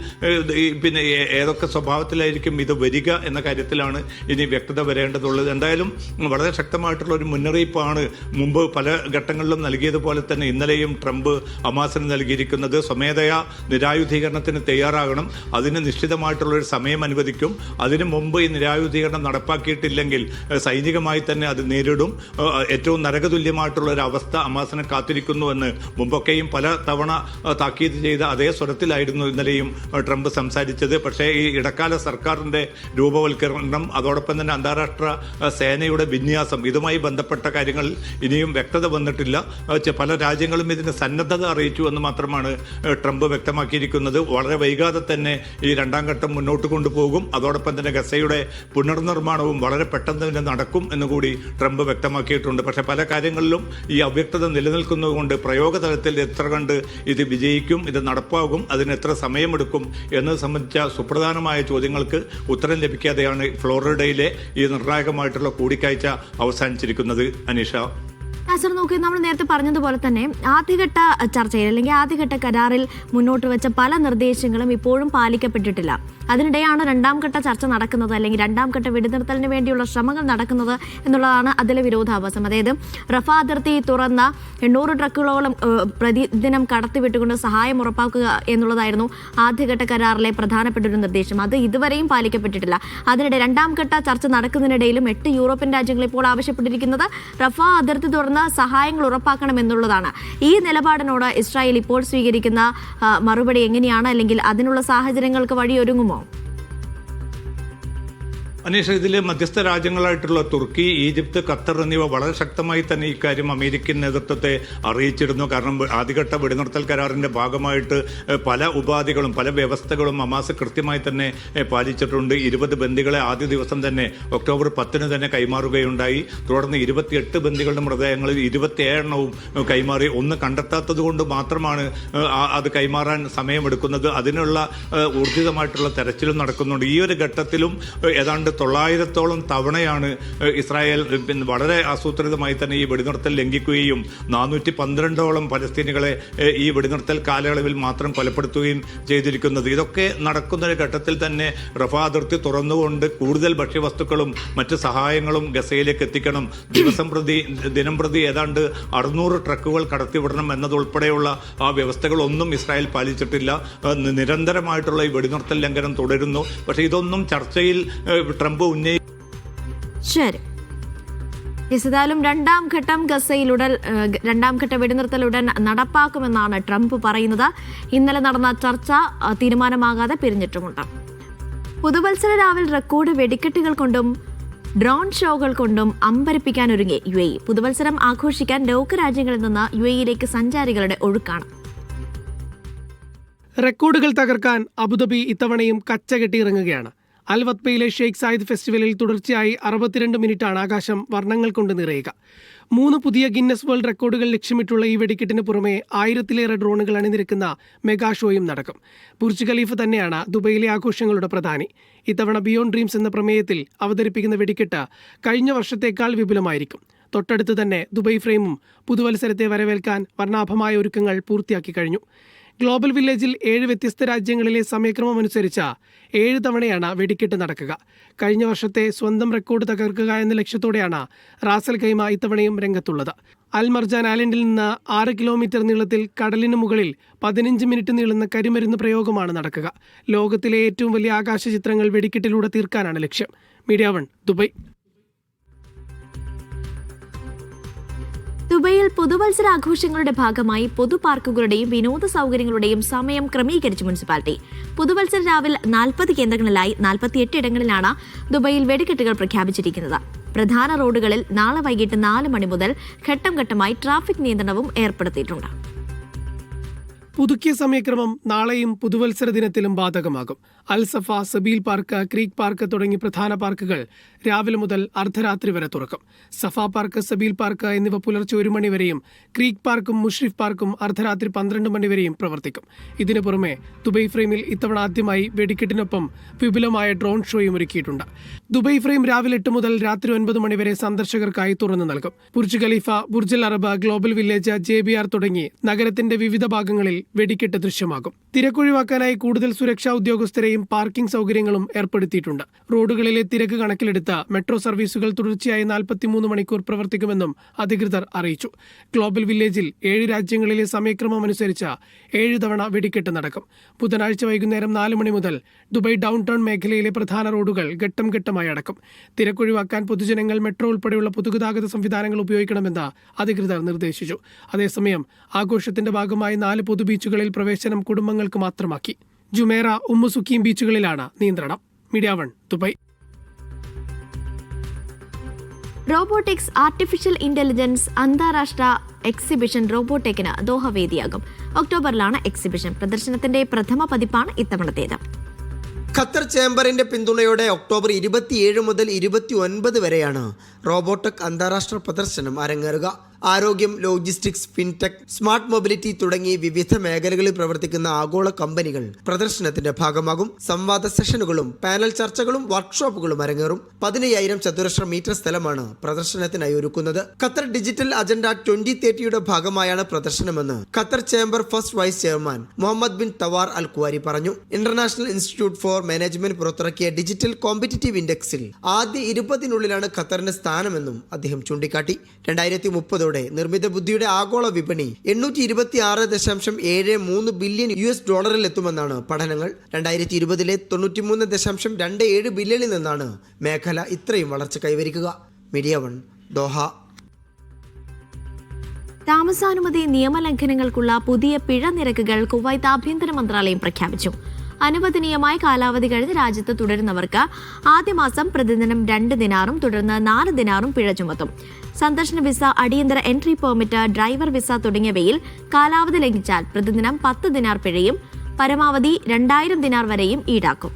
പിന്നെ ഏതൊക്കെ സ്വഭാവത്തിലായിരിക്കും ഇത് വരിക എന്ന കാര്യത്തിലാണ് ഇനി വ്യക്തത വരേണ്ടതുള്ളത്. എന്തായാലും വളരെ ശക്തമായിട്ടുള്ള ഒരു മുന്നറിയിപ്പാണ് മുമ്പ് പല ഘട്ടങ്ങളിലും നൽകിയതുപോലെ തന്നെ ഇന്നലെയും ട്രംപ് ഹമാസിന് നൽകിയിരിക്കുന്നത്. സ്വമേധയാ നിരായുധീകരണത്തിന് തയ്യാറാകണം, അതിന് നിശ്ചിതമായിട്ടുള്ള ഒരു സമയം അനുവദിക്കും, അതിനു മുമ്പ് ഈ നിരായുധീകരണം നടപ്പാക്കിയിട്ടില്ലെങ്കിൽ സൈനികമായി തന്നെ അത് നേരിടും, ഏറ്റവും നരകതുല്യമായിട്ടുള്ള ഒരു അവസ്ഥ ഹമാസിനെ കാത്തിരിക്കുന്നുവെന്ന് മുമ്പൊക്കെയും പല തവണ താക്കീത് ചെയ്ത അതേ സ്വരത്തിലായിരുന്നു ഇന്നലെയും ട്രംപ് സംസാരിച്ചത്. പക്ഷേ ഈ ഇടക്കാല സർക്കാരിന്റെ രൂപവൽക്കരണം അതോടൊപ്പം തന്നെ അന്താരാഷ്ട്ര സേനയുടെ വിന്യാസം ഇതുമായി ബന്ധപ്പെട്ട കാര്യങ്ങളിൽ ഇനിയും വ്യക്തത വന്നിട്ടില്ല. പല രാജ്യങ്ങളും ഇതിന് സന്നദ്ധത അറിയിച്ചു എന്ന് മാത്രമാണ് ട്രംപ് വ്യക്തമാക്കിയിരിക്കുന്നത്. വളരെ വൈകാതെ തന്നെ ഈ രണ്ടാം ഘട്ടം മുന്നോട്ട് കൊണ്ടുപോകും. അതോടൊപ്പം തന്നെ ഗസയുടെ പുനർനിർമ്മാണവും വളരെ പെട്ടെന്ന് തന്നെ നടക്കും എന്നുകൂടി ട്രംപ് വ്യക്തമാക്കിയിട്ടുണ്ട്. പക്ഷേ പല കാര്യങ്ങളിലും ഈ അവ്യക്തത നിലനിൽക്കുന്നതുകൊണ്ട് പ്രയോഗതലത്തിൽ എത്ര കണ്ട് ഇത് വിജയിക്കും, ഇത് നടപ്പാകും, അതിന് എത്ര സമയമെടുക്കും എന്നത് സംബന്ധിച്ച സുപ്രധാനമായ ചോദ്യങ്ങൾക്ക് ഉത്തരം ലഭിക്കാതെയാണ് ഫ്ലോറിഡയിലെ ഈ നിർണായകമായിട്ടുള്ള കൂടിക്കാഴ്ച അവസാനിച്ചിരിക്കുന്നത്. അനീഷ, നാസർ, നോക്കി നമ്മൾ നേരത്തെ പറഞ്ഞതുപോലെ തന്നെ ആദ്യഘട്ട ചർച്ചയിൽ അല്ലെങ്കിൽ ആദ്യഘട്ട കരാറിൽ മുന്നോട്ട് വെച്ച പല നിർദ്ദേശങ്ങളും ഇപ്പോഴും പാലിക്കപ്പെട്ടിട്ടില്ല. അതിനിടെയാണ് രണ്ടാം ഘട്ട ചർച്ച നടക്കുന്നത് അല്ലെങ്കിൽ രണ്ടാം ഘട്ട വെടിനിർത്തലിന് വേണ്ടിയുള്ള ശ്രമങ്ങൾ നടക്കുന്നത് എന്നുള്ളതാണ് അതിലെ വിരോധാഭാസം. അതായത് റഫ അതിർത്തി തുറന്ന 800 ട്രക്കുകളോളം പ്രതിദിനം കടത്തിവിട്ടുകൊണ്ട് സഹായം ഉറപ്പാക്കുക എന്നുള്ളതായിരുന്നു ആദ്യഘട്ട കരാറിലെ പ്രധാനപ്പെട്ട ഒരു നിർദ്ദേശം. അത് ഇതുവരെയും പാലിക്കപ്പെട്ടിട്ടില്ല. അതിനിടെ രണ്ടാം ഘട്ട ചർച്ച നടക്കുന്നതിനിടയിലും 8 യൂറോപ്യൻ രാജ്യങ്ങൾ ഇപ്പോൾ ആവശ്യപ്പെട്ടിരിക്കുന്നത് റഫ അതിർത്തി തുറന്ന സഹായങ്ങൾ ഉറപ്പാക്കണമെന്നുള്ളതാണ്. ഈ നിലപാടിനോട് ഇസ്രായേൽ ഇപ്പോൾ സ്വീകരിക്കുന്ന മറുപടി എങ്ങനെയാണ്, അല്ലെങ്കിൽ അതിനുള്ള സാഹചര്യങ്ങൾക്ക് വഴിയൊരുങ്ങുമോ? അനീഷ, ഇതിൽ മധ്യസ്ഥ രാജ്യങ്ങളായിട്ടുള്ള തുർക്കി, ഈജിപ്ത്, ഖത്തർ എന്നിവ വളരെ ശക്തമായി തന്നെ ഇക്കാര്യം അമേരിക്കൻ നേതൃത്വത്തെ അറിയിച്ചിരുന്നു. കാരണം ആദ്യഘട്ട വെടിനിർത്തൽ കരാറിന്റെ ഭാഗമായിട്ട് പല ഉപാധികളും പല വ്യവസ്ഥകളും ഹമാസ് കൃത്യമായി തന്നെ പാലിച്ചിട്ടുണ്ട്. 20 ബന്ദികളെ ആദ്യ ദിവസം തന്നെ ഒക്ടോബർ 10 തന്നെ കൈമാറുകയുണ്ടായി. തുടർന്ന് 28 ബന്ദികളുടെ മൃതദേഹങ്ങളിൽ 27 കൈമാറി. ഒന്ന് കണ്ടെത്താത്തത് കൊണ്ട് മാത്രമാണ് അത് കൈമാറാൻ സമയമെടുക്കുന്നത്. അതിനുള്ള ഊർജിതമായിട്ടുള്ള തെരച്ചിലും നടക്കുന്നുണ്ട്. ഈ ഒരു ഘട്ടത്തിലും ഏതാണ്ട് 900-ഓളം തവണയാണ് ഇസ്രായേൽ വളരെ ആസൂത്രിതമായി തന്നെ ഈ വെടിനിർത്തൽ ലംഘിക്കുകയും 412-ഓളം പലസ്തീനികളെ ഈ വെടിനിർത്തൽ കാലയളവിൽ മാത്രം കൊലപ്പെടുത്തുകയും ചെയ്തിരിക്കുന്നത്. ഇതൊക്കെ നടക്കുന്ന ഒരു ഘട്ടത്തിൽ തന്നെ റഫ അതിർത്തി തുറന്നുകൊണ്ട് കൂടുതൽ ഭക്ഷ്യവസ്തുക്കളും മറ്റ് സഹായങ്ങളും ഗസയിലേക്ക് എത്തിക്കണം. ദിനം പ്രതി ഏതാണ്ട് 600 ട്രക്കുകൾ കടത്തിവിടണം എന്നതുൾപ്പെടെയുള്ള ആ വ്യവസ്ഥകളൊന്നും ഇസ്രായേൽ പാലിച്ചിട്ടില്ല. നിരന്തരമായിട്ടുള്ള ഈ വെടിനിർത്തൽ ലംഘനം തുടരുന്നു. പക്ഷേ ഇതൊന്നും ചർച്ചയിൽ ട്രംപ് ശരി. ഏതായാലും രണ്ടാം ഘട്ട വെടിനിർത്തലുടൻ നടപ്പാക്കുമെന്നാണ് ട്രംപ് പറയുന്നത്. ഇന്നലെ നടന്ന ചർച്ച തീരുമാനമാകാതെ പിരിഞ്ഞിട്ടുമുണ്ട്. പുതുവത്സര രാവിൽ റെക്കോർഡ് വെടിക്കെട്ടുകൾ കൊണ്ടും ഡ്രോൺ ഷോകൾ കൊണ്ടും അമ്പരപ്പിക്കാനൊരുങ്ങി UAE. പുതുവത്സരം ആഘോഷിക്കാൻ ലോകരാജ്യങ്ങളിൽ നിന്ന് UAEയിലേക്ക് സഞ്ചാരികളുടെ ഒഴുക്കാണ്. റെക്കോർഡുകൾ തകർക്കാൻ അബുദാബി ഇത്തവണയും കച്ചകെട്ടി ഇറങ്ങുകയാണ്. അൽവത്ബയിലെ ഷെയ്ഖ് സായിദ് ഫെസ്റ്റിവലിൽ തുടർച്ചയായി 62 മിനിറ്റാണ് ആകാശം വർണ്ണങ്ങൾ കൊണ്ട് നിറയുക. 3 പുതിയ ഗിന്നസ് വേൾഡ് റെക്കോർഡുകൾ ലക്ഷ്യമിട്ടുള്ള ഈ വെടിക്കെട്ടിന് പുറമെ 1000-ലേറെ ഡ്രോണുകൾ അണിനിരക്കുന്ന മെഗാ ഷോയും നടക്കും. ബുർജ് ഖലീഫ തന്നെയാണ് ദുബൈയിലെ ആഘോഷങ്ങളുടെ പ്രധാനി. ഇത്തവണ ബിയോണ്ട് ഡ്രീംസ് എന്ന പ്രമേയത്തിൽ അവതരിപ്പിക്കുന്ന വെടിക്കെട്ട് കഴിഞ്ഞ വർഷത്തേക്കാൾ വിപുലമായിരിക്കും. തൊട്ടടുത്ത് തന്നെ ദുബൈ ഫ്രെയിമും പുതുവത്സരത്തെ വരവേൽക്കാൻ വർണ്ണാഭമായ ഒരുക്കങ്ങൾ പൂർത്തിയാക്കി കഴിഞ്ഞു. ഗ്ലോബൽ വില്ലേജിൽ 7 വ്യത്യസ്ത രാജ്യങ്ങളിലെ സമയക്രമം അനുസരിച്ച് 7 തവണയാണ് വെടിക്കെട്ട് നടക്കുക. കഴിഞ്ഞ വർഷത്തെ സ്വന്തം റെക്കോർഡ് തകർക്കുക എന്ന ലക്ഷ്യത്തോടെയാണ് റാസൽ ഖൈമ ഇത്തവണയും രംഗത്തുള്ളത്. അൽ മർജാൻ ഐലൻഡിൽ നിന്ന് 6 കിലോമീറ്റർ നീളത്തിൽ കടലിന് മുകളിൽ 15 മിനിറ്റ് നീളുന്ന കരിമരുന്ന് പ്രയോഗമാണ് നടക്കുക. ലോകത്തിലെ ഏറ്റവും വലിയ ആകാശ ചിത്രങ്ങൾ വെടിക്കെട്ടിലൂടെ തീർക്കാനാണ് ലക്ഷ്യം. Media 1 Dubai. ദുബൈയിൽ പുതുവത്സരാഘോഷങ്ങളുടെ ഭാഗമായി പൊതു പാർക്കുകളുടെയും വിനോദ സൗകര്യങ്ങളുടെയും സമയം ക്രമീകരിച്ചു മുനിസിപ്പാലിറ്റി. പുതുവത്സര രാവിൽ 40 കേന്ദ്രങ്ങളിലായി 48 ഇടങ്ങളിലാണ് ദുബൈയിൽ വെടിക്കെട്ടുകൾ പ്രഖ്യാപിച്ചിരിക്കുന്നത്. പ്രധാന റോഡുകളിൽ നാളെ വൈകിട്ട് 4 മണി മുതൽ ഘട്ടം ഘട്ടമായി ട്രാഫിക് നിയന്ത്രണവും ഏർപ്പെടുത്തിയിട്ടുണ്ട്. പുതുക്കിയ സമയക്രമം നാളെയും പുതുവത്സര ദിനത്തിലും ബാധകമാകും. അൽസഫ, സബീൽ പാർക്ക്, ക്രീക്ക് പാർക്ക് തുടങ്ങി പ്രധാന പാർക്കുകൾ രാവിലെ മുതൽ അർദ്ധരാത്രി വരെ തുറക്കും. സഫ പാർക്ക്, സബീൽ പാർക്ക് എന്നിവ പുലർച്ചെ 1 മണി വരെയും ക്രീക്ക് പാർക്കും മുഷ്രിഫ് പാർക്കും അർദ്ധരാത്രി 12 മണി വരെയും പ്രവർത്തിക്കും. ഇതിനു പുറമെ ദുബൈ ഫ്രെയിമിൽ ഇത്തവണ ആദ്യമായി വെടിക്കെട്ടിനൊപ്പം വിപുലമായ ഡ്രോൺ ഷോയും ഒരുക്കിയിട്ടുണ്ട്. ദുബൈ ഫ്രെയിം രാവിലെ 8 മുതൽ രാത്രി 9 മണി വരെ സന്ദർശകർക്കായി തുറന്നു നൽകും. Burj Khalifa, Burj Al Arab, global village, JBR തുടങ്ങി നഗരത്തിന്റെ വിവിധ ഭാഗങ്ങളിൽ വെടിക്കെട്ട് ദൃശ്യമാകും. തിരക്കൊഴിവാക്കാനായി കൂടുതൽ സുരക്ഷാ ഉദ്യോഗസ്ഥരെയും പാർക്കിംഗ് സൗകര്യങ്ങളും ഏർപ്പെടുത്തിയിട്ടുണ്ട്. റോഡുകളിലെ തിരക്ക് കണക്കിലെടുത്ത് മെട്രോ സർവീസുകൾ തുടർച്ചയായി 43 മണിക്കൂർ പ്രവർത്തിക്കുമെന്നും അധികൃതർ അറിയിച്ചു. ഗ്ലോബൽ വില്ലേജിൽ 7 രാജ്യങ്ങളിലെ സമയക്രമം അനുസരിച്ച് 7 തവണ വെടിക്കെട്ട് നടക്കും. ബുധനാഴ്ച വൈകുന്നേരം 4 മണി മുതൽ ദുബൈ ഡൗൺ ടൗൺ മേഖലയിലെ പ്രധാന റോഡുകൾ ഘട്ടം ഘട്ടമായി അടക്കും. തിരക്കൊഴിവാക്കാൻ പൊതുജനങ്ങൾ മെട്രോ ഉൾപ്പെടെയുള്ള പൊതുഗതാഗത സംവിധാനങ്ങൾ ഉപയോഗിക്കണമെന്ന് അധികൃതർ നിർദ്ദേശിച്ചു. അതേസമയം ആഘോഷത്തിന്റെ ഭാഗമായി 4 പൊതു ബീച്ചുകളിൽ പ്രവേശനം കുടുംബങ്ങൾക്ക് മാത്രമാക്കി. ജുമേറ, ഉമ്മുസുക്കീം ബീച്ചുകളിലാണ് നിയന്ത്രണം. Media 1 Dubai. Robotics, artificial intelligence അന്താരാഷ്ട്ര എക്സിബിഷൻ റോബോടെക്കിന് ദോഹ വേദിയാകും. ഒക്ടോബറിലാണ് എക്സിബിഷൻ. പ്രദർശനത്തിന്റെ പ്രഥമ പതിപ്പാണ് ഇത്തവണത്തേത്. ഖത്തർ ചേംബറിന്റെ പിന്തുണയോടെ ഒക്ടോബർ 27 മുതൽ 29 വരെയാണ് റോബോടെക് അന്താരാഷ്ട്ര പ്രദർശനം അരങ്ങേറുക. ആരോഗ്യം, ലോജിസ്റ്റിക്സ്, ഫിൻടെക്, സ്മാർട്ട് മൊബിലിറ്റി തുടങ്ങി വിവിധ മേഖലകളിൽ പ്രവർത്തിക്കുന്ന ആഗോള കമ്പനികൾ പ്രദർശനത്തിന്റെ ഭാഗമാകും. സംവാദ സെഷനുകളും പാനൽ ചർച്ചകളും വർക്ക്ഷോപ്പുകളും അരങ്ങേറും. 15,000 ചതുരശ്ര മീറ്റർ സ്ഥലമാണ് പ്രദർശനത്തിനായി ഒരുക്കുന്നത്. ഖത്തർ ഡിജിറ്റൽ അജണ്ട 2030യുടെ ഭാഗമായാണ് പ്രദർശനമെന്ന് Qatar chamber first vice chairman Mohammed bin Tawar al Kuwari പറഞ്ഞു. ഇന്റർനാഷണൽ ഇൻസ്റ്റിറ്റ്യൂട്ട് ഫോർ മാനേജ്മെന്റ് പുറത്തിറക്കിയ ഡിജിറ്റൽ കോമ്പറ്റിറ്റീവ് ഇൻഡെക്സിൽ ആദ്യ 20നുള്ളിലാണ് ഖത്തറിന്റെ സ്ഥാനമെന്നും അദ്ദേഹം ചൂണ്ടിക്കാട്ടി. 2030 നിർമ്മിത ബുദ്ധിയുടെ ആഗോള വിപണി $826.73 ബില്യൺ എത്തുമെന്നാണ് പഠനങ്ങൾ. 2020-ലെ 93.27 ബില്യണിൽ നിന്നാണ് മേഖല ഇത്രയും വളർച്ച കൈവരിക്കുക. Media 1 Doha. താമസാനുമതി നിയമലംഘനങ്ങൾക്കുള്ള പുതിയ പിഴ നിരക്കുകൾ കുവൈത്ത് ആഭ്യന്തര മന്ത്രാലയം പ്രഖ്യാപിച്ചു. അനുവദനീയമായ കാലാവധി കഴിഞ്ഞ് രാജ്യത്ത് തുടരുന്നവർക്ക് ആദ്യ മാസം പ്രതിദിനം 2 ദിനാറും തുടർന്ന് 4 ദിനാറും പിഴ ചുമത്തും. സന്ദർശന വിസ, അടിയന്തര എൻട്രി പെർമിറ്റ്, ഡ്രൈവർ വിസ തുടങ്ങിയവയിൽ കാലാവധി ലംഘിച്ചാൽ പ്രതിദിനം 10 ദിനാർ പിഴയും പരമാവധി 2000 ദിനാർ വരെയും ഈടാക്കും.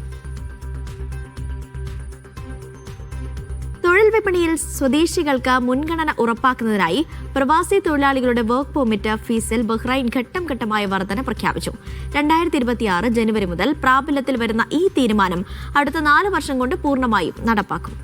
തൊഴിൽ വിപണിയിൽ സ്വദേശികൾക്ക് മുൻഗണന ഉറപ്പാക്കുന്നതിനായി പ്രവാസി തൊഴിലാളികളുടെ വർക്ക് പെർമിറ്റ് ഫീസിൽ ബഹ്റൈൻ ഘട്ടം ഘട്ടമായ വർധന പ്രഖ്യാപിച്ചു. 2026 ജനുവരി മുതൽ പ്രാബല്യത്തിൽ വരുന്ന ഈ തീരുമാനം അടുത്ത 4 വർഷം കൊണ്ട് പൂർണ്ണമായും നടപ്പാക്കും.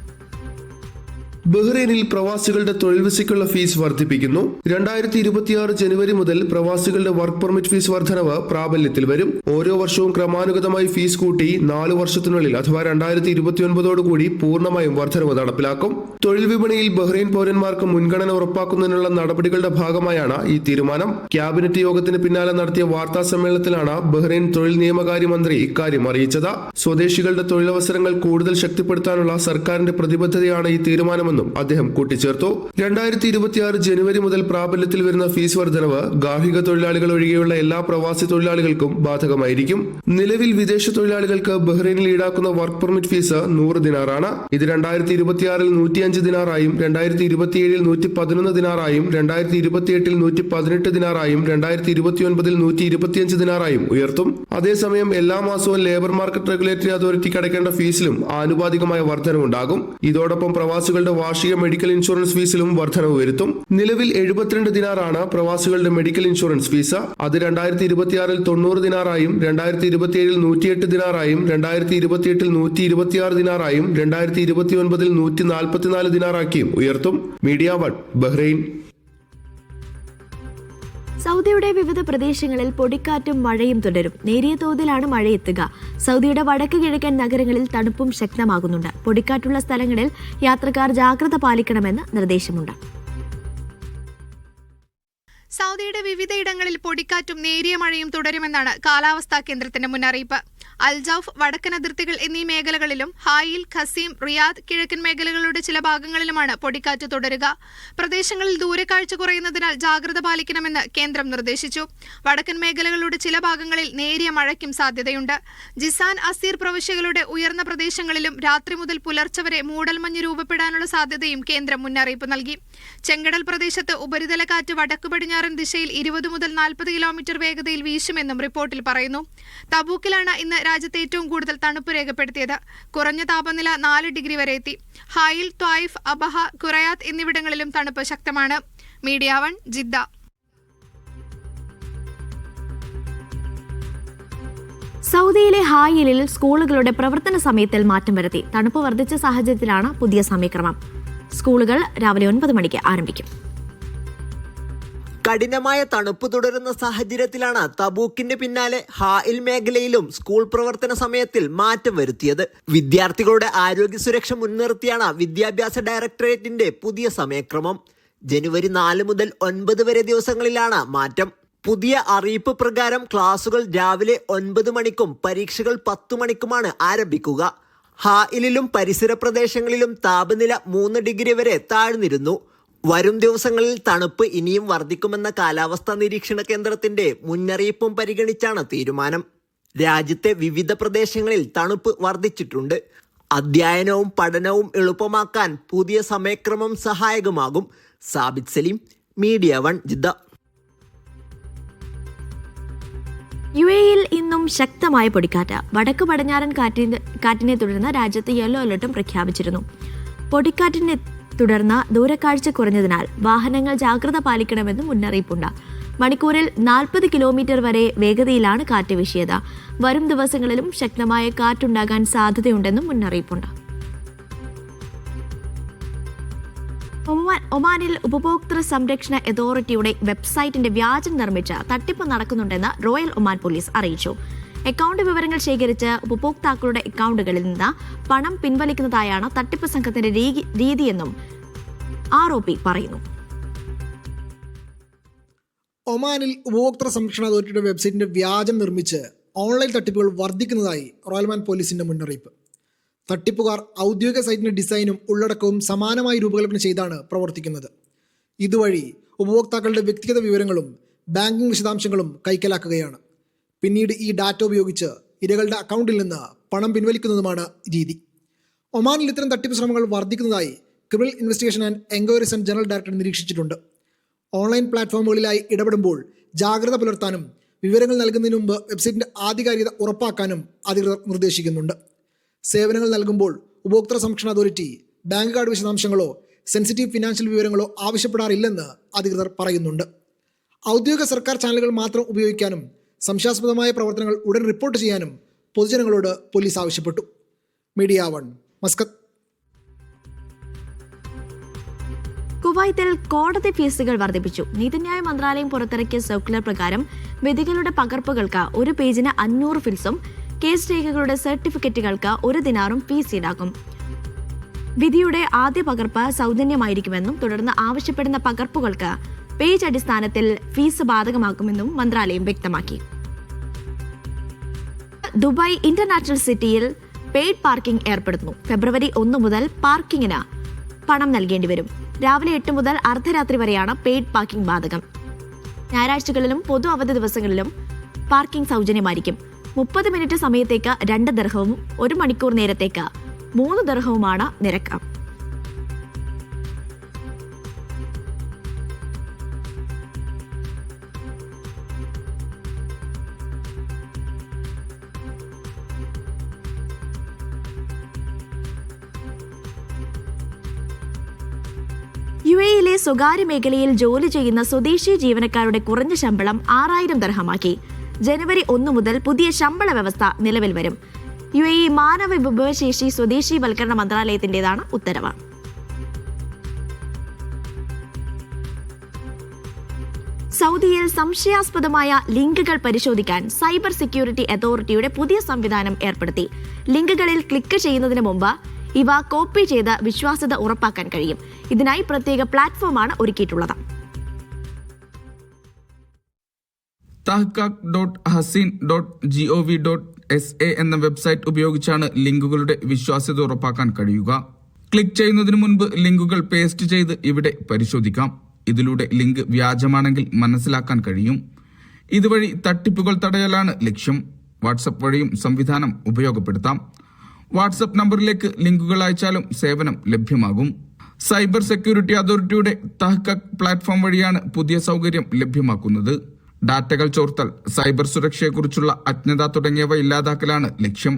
ബഹ്റൈനിൽ പ്രവാസികളുടെ തൊഴിൽ വിസയ്ക്കുള്ള ഫീസ് വർദ്ധിപ്പിക്കുന്നു. 2026 ജനുവരി മുതൽ പ്രവാസികളുടെ വർക്ക് പെർമിറ്റ് ഫീസ് വർധനവ് പ്രാബല്യത്തിൽ വരും. ഓരോ വർഷവും ക്രമാനുഗതമായി ഫീസ് കൂട്ടി 4 വർഷത്തിനുള്ളിൽ അഥവാ 2029 പൂർണ്ണമായും വർധനവ് നടപ്പിലാക്കും. തൊഴിൽ വിപണിയിൽ ബഹ്റൈൻ പൗരന്മാർക്ക് മുൻഗണന ഉറപ്പാക്കുന്നതിനുള്ള നടപടികളുടെ ഭാഗമായാണ് ഈ തീരുമാനം. ക്യാബിനറ്റ് യോഗത്തിന് പിന്നാലെ നടത്തിയ വാർത്താ സമ്മേളനത്തിലാണ് ബഹ്റൈൻ തൊഴിൽ നിയമകാര്യ മന്ത്രി ഇക്കാര്യം അറിയിച്ചത്. സ്വദേശികളുടെ തൊഴിലവസരങ്ങൾ കൂടുതൽ ശക്തിപ്പെടുത്താനുള്ള സർക്കാരിന്റെ പ്രതിബദ്ധതയാണ് ഈ തീരുമാനമെന്ന് അദ്ദേഹം കൂട്ടിച്ചേർത്തു. 2026 ജനുവരി മുതൽ പ്രാബല്യത്തിൽ വരുന്ന ഫീസ് വർധനവ് ഗാർഹിക തൊഴിലാളികൾ ഒഴികെയുള്ള എല്ലാ പ്രവാസി തൊഴിലാളികൾക്കും ബാധകമായിരിക്കും. നിലവിൽ വിദേശ തൊഴിലാളികൾക്ക് ബഹ്റൈനിൽ ഈടാക്കുന്ന വർക്ക് പെർമിറ്റ് ഫീസ് 100 ദിനാറാണ്. ഇത് 2026-ൽ 105 ദിനാറായും 2027-ൽ 111 ദിനാറായും 2028-ൽ 118 ദിനാറായും 2029-ൽ 125 ദിനാറായും ഉയർത്തും. അതേസമയം എല്ലാ മാസവും ലേബർ മാർക്കറ്റ് റെഗുലേറ്ററി അതോറിറ്റിക്ക് അടയ്ക്കേണ്ട ഫീസിലും ആനുപാതികമായ വർധനവുണ്ടാകും. ഇതോടൊപ്പം പ്രവാസികളുടെ വാർഷിക മെഡിക്കൽ ഇൻഷുറൻസ് ഫീസിലും വർധനവ് വരുത്തും. നിലവിൽ 72 ദിനാറാണ് പ്രവാസികളുടെ മെഡിക്കൽ ഇൻഷുറൻസ് ഫീസ്. അത് 2026-ൽ 90 ദിനാറായും 2027-ൽ 108 ദിനാറായും 2028-ൽ 126 ദിനാറായും 2029-ൽ 144 ദിനാറാക്കിയും ഉയർത്തും. Media 1 Bahrain. സൗദിയുടെ വിവിധ പ്രദേശങ്ങളിൽ പൊടിക്കാറ്റും മഴയും തുടരും. നേരിയ തോതിലാണ് മഴയെത്തുക. സൗദിയുടെ വടക്ക് കിഴക്കൻ നഗരങ്ങളിൽ തണുപ്പും ശക്തമാകുന്നുണ്ട്. പൊടിക്കാറ്റുള്ള സ്ഥലങ്ങളിൽ യാത്രക്കാർ ജാഗ്രത പാലിക്കണമെന്ന് നിർദ്ദേശമുണ്ട്. സൗദിയുടെ വിവിധയിടങ്ങളിൽ പൊടിക്കാറ്റും നേരിയ മഴയും തുടരുമെന്നാണ് കാലാവസ്ഥാ കേന്ദ്രത്തിന്റെ മുന്നറിയിപ്പ്. അൽജൌഫ്, വടക്കൻ അതിർത്തികൾ എന്നീ മേഖലകളിലും ഹായിൽ, ഖസീം, റിയാദ്, കിഴക്കൻ മേഖലകളുടെ ചില ഭാഗങ്ങളിലുമാണ് പൊടിക്കാറ്റ് തുടരുക. പ്രദേശങ്ങളിൽ ദൂരക്കാഴ്ച കുറയുന്നതിനാൽ ജാഗ്രത പാലിക്കണമെന്ന് കേന്ദ്രം നിർദ്ദേശിച്ചു. വടക്കൻ മേഖലകളുടെ ചില ഭാഗങ്ങളിൽ നേരിയ മഴയ്ക്കും സാധ്യതയുണ്ട്. ജിസാൻ, അസീർ പ്രവിശ്യകളുടെ ഉയർന്ന പ്രദേശങ്ങളിലും രാത്രി മുതൽ പുലർച്ചെ വരെ മൂടൽമഞ്ഞ് രൂപപ്പെടാനുള്ള സാധ്യതയും കേന്ദ്രം മുന്നറിയിപ്പ് നൽകി. ചെങ്കടൽ പ്രദേശത്ത് ഉപരിതല കാറ്റ് വടക്കു പടിഞ്ഞാറൻ ദിശ ദിശയിൽ 20 മുതൽ 40 കിലോമീറ്റർ വേഗതയിൽ വീശുമെന്നും റിപ്പോർട്ടിൽ പറയുന്നു. തബൂക്കിലാണ് ഇന്ന് രാജ്യത്ത് ഏറ്റവും കൂടുതൽ തണുപ്പ് രേഖപ്പെടുത്തിയത്. കുറഞ്ഞ താപനില 4 ഡിഗ്രി വരെ എത്തി. ഹായിൽ, ത്വായിഫ്, അബഹ, ഖുറയാത്ത് എന്നിവിടങ്ങളിലും തണുപ്പ് ശക്തമാണ്. Media 1 Jeddah. സൗദിയിലെ ഹായിലിൽ സ്കൂളുകളുടെ പ്രവർത്തന സമയത്തിൽ മാറ്റം വരുത്തി. തണുപ്പ് വർദ്ധിച്ച സാഹചര്യത്തിലാണ് പുതിയ സമയക്രമം. സ്കൂളുകൾ രാവിലെ 9 മണിക്ക് ആരംഭിക്കും. കഠിനമായ തണുപ്പ് തുടരുന്ന സാഹചര്യത്തിലാണ് തബൂക്കിന്റെ പിന്നാലെ ഹായിൽ മേഖലയിലും സ്കൂൾ പ്രവർത്തന സമയത്തിൽ മാറ്റം വരുത്തിയത്. വിദ്യാർത്ഥികളുടെ ആരോഗ്യ സുരക്ഷ മുൻനിർത്തിയാണ് വിദ്യാഭ്യാസ ഡയറക്ടറേറ്റിന്റെ പുതിയ സമയക്രമം. ജനുവരി 4 മുതൽ 9 വരെ ദിവസങ്ങളിലാണ് മാറ്റം. പുതിയ അറിയിപ്പ് പ്രകാരം ക്ലാസുകൾ രാവിലെ 9 മണിക്കും പരീക്ഷകൾ 10 മണിക്കുമാണ് ആരംഭിക്കുക. ഹായിലിലും പരിസര പ്രദേശങ്ങളിലും താപനില 3 ഡിഗ്രി വരെ താഴ്ന്നിരുന്നു. വരും ദിവസങ്ങളിൽ തണുപ്പ് ഇനിയും വർദ്ധിക്കുമെന്ന കാലാവസ്ഥാ നിരീക്ഷണ കേന്ദ്രത്തിന്റെ മുന്നറിയിപ്പും പരിഗണിച്ചാണ് തീരുമാനം. രാജ്യത്തെ വിവിധ പ്രദേശങ്ങളിൽ തണുപ്പ് വർദ്ധിച്ചിട്ടുണ്ട്. അധ്യയനവും പഠനവും എളുപ്പമാക്കാൻ പുതിയ സമയക്രമം സഹായകമാകും. Sabith Saleem, media 1 Jeddah. യുഎഇയിൽ ഇന്നും ശക്തമായ പൊടിക്കാറ്റ്. വടക്ക് പടിഞ്ഞാറൻ കാറ്റിനെ തുടർന്ന് രാജ്യത്ത് യെല്ലോ അലർട്ടും പ്രഖ്യാപിച്ചിരുന്നു. പൊടിക്കാറ്റിനെ തുടർന്ന് ദൂരക്കാഴ്ച കുറഞ്ഞതിനാൽ വാഹനങ്ങൾ ജാഗ്രത പാലിക്കണമെന്നും മുന്നറിയിപ്പുണ്ട്. മണിക്കൂറിൽ 40 കിലോമീറ്റർ വരെ വേഗതയിലാണ് കാറ്റ് വീശിയത്. വരും ദിവസങ്ങളിലും ശക്തമായ കാറ്റുണ്ടാകാൻ സാധ്യതയുണ്ടെന്നും മുന്നറിയിപ്പുണ്ട്. ഒമാനിൽ ഉപഭോക്തൃ സംരക്ഷണ അതോറിറ്റിയുടെ വെബ്സൈറ്റിന്റെ വ്യാജം നിർമ്മിച്ച് തട്ടിപ്പ് നടക്കുന്നുണ്ടെന്ന് റോയൽ ഒമാൻ പോലീസ് അറിയിച്ചു. അക്കൗണ്ട് വിവരങ്ങൾ ശേഖരിച്ച് ഉപഭോക്താക്കളുടെ അക്കൗണ്ടുകളിൽ നിന്ന് പണം പിൻവലിക്കുന്നതായാണ് തട്ടിപ്പ് സംഘത്തിന്റെ രീതിയെന്നും ROP പറയുന്നു. ഒമാനിൽ ഉപഭോക്തൃ സംരക്ഷണ അതോറിറ്റിയുടെ വെബ്സൈറ്റിന്റെ വ്യാജം നിർമ്മിച്ച് ഓൺലൈൻ തട്ടിപ്പുകൾ വർദ്ധിക്കുന്നതായി റോയൽ ഒമാൻ പോലീസിന്റെ മുന്നറിയിപ്പ്. തട്ടിപ്പുകാർ ഔദ്യോഗിക സൈറ്റിന്റെ ഡിസൈനും ഉള്ളടക്കവും സമാനമായി രൂപകൽപ്പന ചെയ്താണ് പ്രവർത്തിക്കുന്നത്. ഇതുവഴി ഉപഭോക്താക്കളുടെ വ്യക്തിഗത വിവരങ്ങളും ബാങ്കിംഗ് വിശദാംശങ്ങളും കൈക്കലാക്കുകയാണ്. പിന്നീട് ഈ ഡാറ്റ ഉപയോഗിച്ച് ഇരകളുടെ അക്കൗണ്ടിൽ നിന്ന് പണം പിൻവലിക്കുന്നതുമാണ് രീതി. ഒമാനിൽ ഇത്തരം തട്ടിപ്പ് ശ്രമങ്ങൾ വർദ്ധിക്കുന്നതായി criminal investigation and enquiries general director നിരീക്ഷിച്ചിട്ടുണ്ട്. ഓൺലൈൻ പ്ലാറ്റ്ഫോമുകളിലായി ഇടപെടുമ്പോൾ ജാഗ്രത പുലർത്താനും വിവരങ്ങൾ നൽകുന്നതിന് മുമ്പ് വെബ്സൈറ്റിന്റെ ആധികാരികത ഉറപ്പാക്കാനും അധികൃതർ നിർദ്ദേശിക്കുന്നുണ്ട്. സേവനങ്ങൾ നൽകുമ്പോൾ ഉപഭോക്തൃ സംരക്ഷണ അതോറിറ്റി ബാങ്ക് കാർഡ് വിശദാംശങ്ങളോ സെൻസിറ്റീവ് ഫിനാൻഷ്യൽ വിവരങ്ങളോ ആവശ്യപ്പെടാറില്ലെന്ന് അധികൃതർ പറയുന്നുണ്ട്. ഔദ്യോഗിക സർക്കാർ ചാനലുകൾ മാത്രം ഉപയോഗിക്കാനും സംശയാസ്പദമായ പ്രവർത്തനങ്ങൾ ഉടൻ റിപ്പോർട്ട് ചെയ്യാനും പൊതുജനങ്ങളോട് പോലീസ് ആവശ്യപ്പെട്ടു. Media 1 Muscat. കുവൈത്തിൽ കോടതി ഫീസുകൾ വർദ്ധിപ്പിച്ചു. നീതിന്യായ മന്ത്രാലയം പുറത്തിറക്കിയ സർക്കുലർ പ്രകാരം വിധികളുടെ പകർപ്പുകൾക്ക് 1 പേജിന് 500 ഫിൽസും കേസ് രേഖകളുടെ സർട്ടിഫിക്കറ്റുകൾക്ക് 1 ദിനാറും ഫീസ് ഈടാക്കും. വിധിയുടെ ആദ്യ പകർപ്പ് സൗജന്യമായിരിക്കുമെന്നും തുടർന്ന് ആവശ്യപ്പെടുന്ന പകർപ്പുകൾക്ക് പേജ് അടിസ്ഥാനത്തിൽ ഫീസ് ബാധകമാക്കുമെന്നും മന്ത്രാലയം വ്യക്തമാക്കി. ദുബായ് ഇന്റർനാഷണൽ സിറ്റിയിൽ പെയ്ഡ് പാർക്കിംഗ് ഏർപ്പെടുത്തുന്നു. ഫെബ്രുവരി 1 മുതൽ പാർക്കിങ്ങിന് പണം നൽകേണ്ടി വരും. രാവിലെ 8 മുതൽ അർദ്ധരാത്രി വരെയാണ് പെയ്ഡ് പാർക്കിംഗ് ബാധകം. ഞായറാഴ്ചകളിലും പൊതു അവധി ദിവസങ്ങളിലും പാർക്കിംഗ് സൗജന്യമായിരിക്കും. 30 മിനിറ്റ് സമയത്തേക്ക് 2 ദിർഹവും 1 മണിക്കൂർ നേരത്തേക്ക് 3 ദിർഹവുമാണ് നിരക്ക്. യുഎഇയിലെ സ്വകാര്യ മേഖലയിൽ ജോലി ചെയ്യുന്ന സ്വദേശി ജീവനക്കാരുടെ കുറഞ്ഞ ശമ്പളം 6000 ദിർഹമാക്കി. ജനുവരി 1 മുതൽ പുതിയ ശമ്പള വ്യവസ്ഥ നിലവിൽ വരും. യുഎഇ മാനവ വിഭവശേഷി സ്വദേശീവൽക്കരണ മന്ത്രാലയത്തിന്റേതാണ് ഉത്തരവ്. സൗദിയിൽ സംശയാസ്പദമായ ലിങ്കുകൾ പരിശോധിക്കാൻ സൈബർ സെക്യൂരിറ്റി അതോറിറ്റിയുടെ പുതിയ സംവിധാനം ഏർപ്പെടുത്തി. ലിങ്കുകളിൽ ക്ലിക്ക് ചെയ്യുന്നതിന് മുമ്പ് ഇവ കോപ്പി ചെയ്ത് വിശ്വാസ്യത ഉറപ്പാക്കാൻ കഴിയും. ഇതിനായി പ്രത്യേക പ്ലാറ്റ്ഫോമാണ് ഒരുക്കിയിട്ടുള്ളത്. tahqiq.hasin.gov.sa എന്ന വെബ്സൈറ്റ് ഉപയോഗിച്ചാണ് ലിങ്കുകളുടെ വിശ്വാസ്യത ഉറപ്പാക്കാൻ കഴിയുക. ക്ലിക്ക് ചെയ്യുന്നതിന് മുൻപ് ലിങ്കുകൾ പേസ്റ്റ് ചെയ്ത് ഇവിടെ പരിശോധിക്കാം. ഇതിലൂടെ ലിങ്ക് വ്യാജമാണെങ്കിൽ മനസ്സിലാക്കാൻ കഴിയും. ഇതുവഴി തട്ടിപ്പുകൾ തടയലാണ് ലക്ഷ്യം. വാട്സപ്പ് വഴിയും സംവിധാനം ഉപയോഗപ്പെടുത്താം. വാട്സപ്പ് നമ്പറിലേക്ക് ലിങ്കുകൾ അയച്ചാലും സേവനം ലഭ്യമാകും. സൈബർ സെക്യൂരിറ്റി അതോറിറ്റിയുടെ തഹ്ഖഖ് പ്ലാറ്റ്ഫോം വഴിയാണ് പുതിയ സൗകര്യം ലഭ്യമാക്കുന്നത്. ഡാറ്റകൾ ചോർത്തൽ, സൈബർ സുരക്ഷയെക്കുറിച്ചുള്ള അജ്ഞത തുടങ്ങിയവ ഇല്ലാതാക്കലാണ് ലക്ഷ്യം.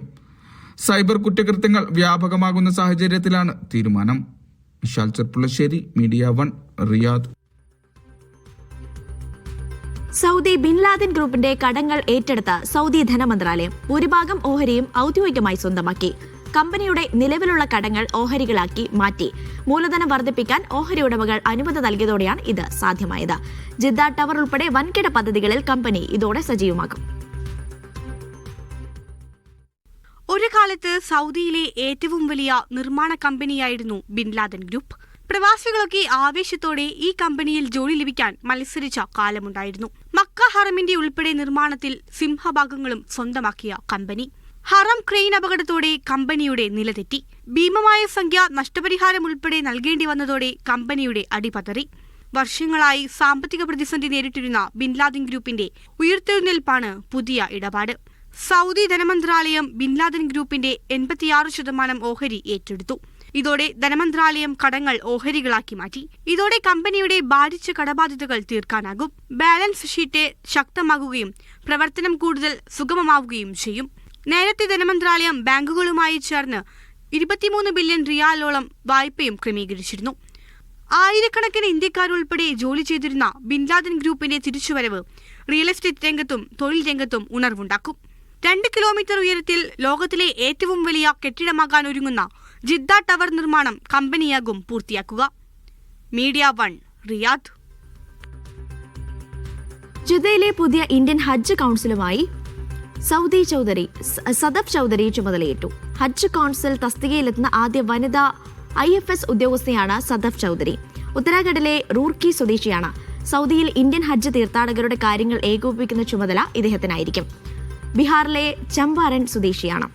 സൈബർ കുറ്റകൃത്യങ്ങൾ വ്യാപകമാകുന്ന സാഹചര്യത്തിലാണ് തീരുമാനം. Vishal Cherpulassery, media 1, Riyadh. Saudi bin Laden ഗ്രൂപ്പിന്റെ കടങ്ങൾ ഏറ്റെടുത്ത സൗദി ധനമന്ത്രാലയം ഭൂരിഭാഗം ഓഹരിയും ഔദ്യോഗികമായി സ്വന്തമാക്കി. കമ്പനിയുടെ നിലവിലുള്ള കടങ്ങൾ ഓഹരികളാക്കി മാറ്റി മൂലധനം വർദ്ധിപ്പിക്കാൻ ഓഹരി ഉടമകൾ അനുമതി നൽകിയതോടെയാണ് ഇത് സാധ്യമായത്. ജിദ്ദ ടവർ ഉൾപ്പെടെ വൻകിട പദ്ധതികളിൽ കമ്പനി ഇതോടെ സജീവമാകും. ഒരു കാലത്ത് സൗദിയിലെ ഏറ്റവും വലിയ നിർമ്മാണ കമ്പനിയായിരുന്നു ബിൻ ലാദൻ ഗ്രൂപ്പ്. പ്രവാസികളൊക്കെ ആവേശത്തോടെ ഈ കമ്പനിയിൽ ജോലി ലഭിക്കാൻ മത്സരിച്ച കാലമുണ്ടായിരുന്നു. മക്ക ഹറമിന്റെ ഉൾപ്പെടെ നിർമ്മാണത്തിൽ സിംഹഭാഗങ്ങളും സ്വന്തമാക്കിയ കമ്പനി. ഹറം ക്രെയിൻ അപകടത്തോടെ കമ്പനിയുടെ നിലതെറ്റി. ഭീമമായ സംഖ്യ നഷ്ടപരിഹാരം ഉൾപ്പെടെ നൽകേണ്ടി വന്നതോടെ കമ്പനിയുടെ അടിപതറി. വർഷങ്ങളായി സാമ്പത്തിക പ്രതിസന്ധി നേരിട്ടിരുന്ന ബിൻ ലാദൻ ഗ്രൂപ്പിന്റെ ഉയർത്തെഴുന്നേൽപ്പാണ് പുതിയ ഇടപാട്. സൗദി ധനമന്ത്രാലയം ബിൻ ലാദൻ ഗ്രൂപ്പിന്റെ 86% ഓഹരി ഏറ്റെടുത്തു. ഇതോടെ ധനമന്ത്രാലയം കടങ്ങൾ ഓഹരികളാക്കി മാറ്റി. ഇതോടെ കമ്പനിയുടെ ഭാരിച്ച കടബാധ്യതകൾ തീർക്കാനാകും. ബാലൻസ് ഷീറ്റ് ശക്തമാകുകയും പ്രവർത്തനം കൂടുതൽ സുഗമമാവുകയും ചെയ്യും. നേരത്തെ ധനമന്ത്രാലയം ബാങ്കുകളുമായി ചേർന്ന് 23 ബില്യൺ റിയാലോളം വായ്പയും ക്രമീകരിച്ചിരുന്നു. ആയിരക്കണക്കിന് ഇന്ത്യക്കാരുൾപ്പെടെ ജോലി ചെയ്തിരുന്ന ബിൻ ലാദൻ ഗ്രൂപ്പിന്റെ തിരിച്ചുവരവ് റിയൽ എസ്റ്റേറ്റ് രംഗത്തും തൊഴിൽ രംഗത്തും ഉണർവുണ്ടാക്കും. 2 കിലോമീറ്റർ ഉയരത്തിൽ ലോകത്തിലെ ഏറ്റവും വലിയ കെട്ടിടമാകാൻ ഒരുങ്ങുന്ന ജിദ്ദ ടവർ നിർമ്മാണം കമ്പനിയാകും പൂർത്തിയാക്കുക. Media 1, Riyadh. ജിദ്ദയിലെ പുതിയ ഇന്ത്യൻ ഹജ്ജ് കൌൺസിലുമായി സദഫ് ചൌധരി ചുമതലയേറ്റു. ഹജ്ജ് കൌൺസിൽ തസ്തികയിലെത്തുന്ന ആദ്യ വനിതാ IFS ഉദ്യോഗസ്ഥയാണ് സദഫ് ചൌധരി. ഉത്തരാഖണ്ഡിലെ റൂർക്കി സ്വദേശിയാണ്. സൗദിയിൽ ഇന്ത്യൻ ഹജ്ജ് തീർത്ഥാടകരുടെ കാര്യങ്ങൾ ഏകോപിപ്പിക്കുന്ന ചുമതല ഇദ്ദേഹത്തിനായിരിക്കും. ബീഹാറിലെ ചമ്പാരൻ സ്വദേശിയാണ്.